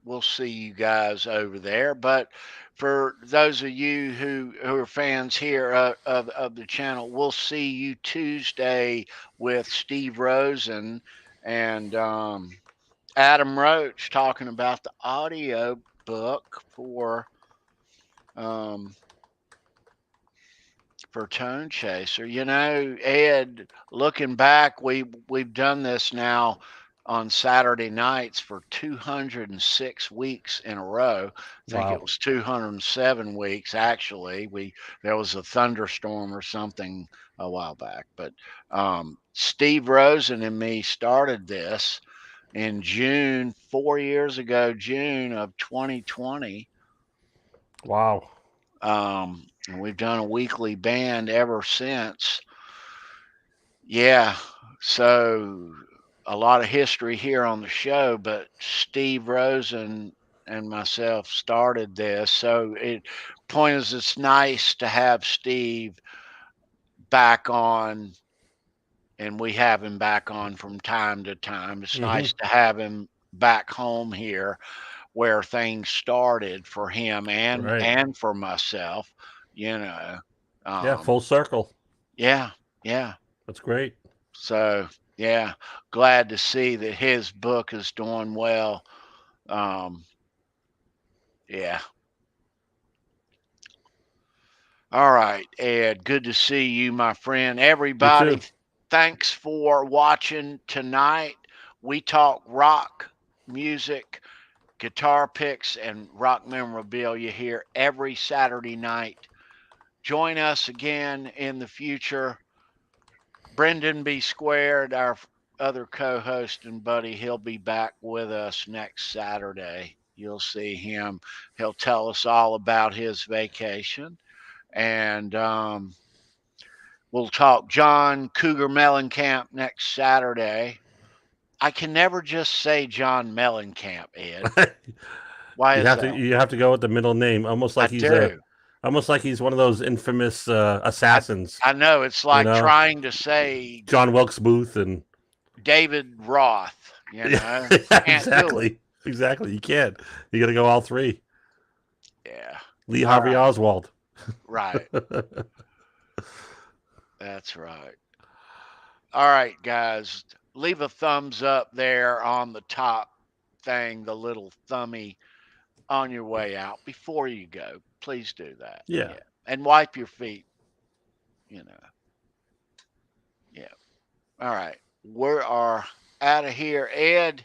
We'll see you guys over there. But for those of you who are fans here of the channel, we'll see you Tuesday with Steve Rosen and Adam Roach talking about the audio book for Tone Chaser. You know, Ed, looking back, we've done this now on Saturday nights for 206 weeks in a row. I think it was 207 weeks actually. There was a thunderstorm or something a while back, but Steve Rosen and me started this in June, 4 years ago, June of 2020. Wow. And we've done a weekly band ever since. Yeah. So a lot of history here on the show, but Steve Rosen and myself started this. So point is, it's nice to have Steve back on, and we have him back on from time to time. It's nice to have him back home here where things started for him and for myself, you know. Full circle. Yeah. That's great. So, yeah, glad to see that his book is doing well. Yeah. All right, Ed, good to see you, my friend. Everybody, thanks for watching tonight. We talk rock music, guitar picks, and rock memorabilia here every Saturday night. Join us again in the future. Brendan B. Squared, our other co-host and buddy, he'll be back with us next Saturday. You'll see him. He'll tell us all about his vacation. And we'll talk John Cougar Mellencamp next Saturday. I can never just say John Mellencamp, Ed. Why is that? You have to go with the middle name, almost like almost like he's one of those infamous assassins. I know. It's like trying to say John Wilkes Booth and David Roth. You know, exactly. You can't. You got to go all three. Yeah. Lee Harvey Oswald. Right. That's right. All right, guys. Leave a thumbs up there on the top thing, the little thummy on your way out before you go. Please do that. Yeah. And wipe your feet, you know. Yeah. All right. We are out of here. Ed,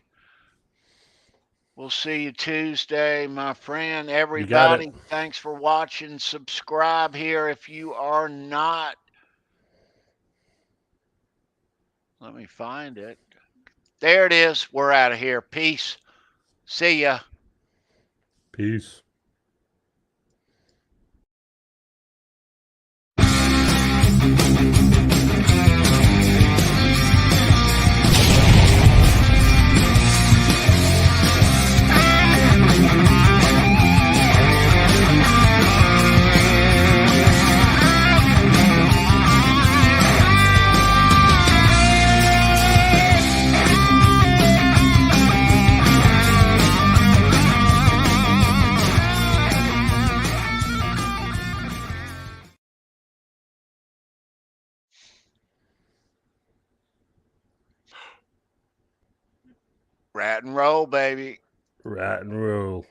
we'll see you Tuesday, my friend. Everybody, thanks for watching. Subscribe here if you are not. Let me find it. There it is. We're out of here. Peace. See ya. Peace. Rat and roll, baby. Rat and roll.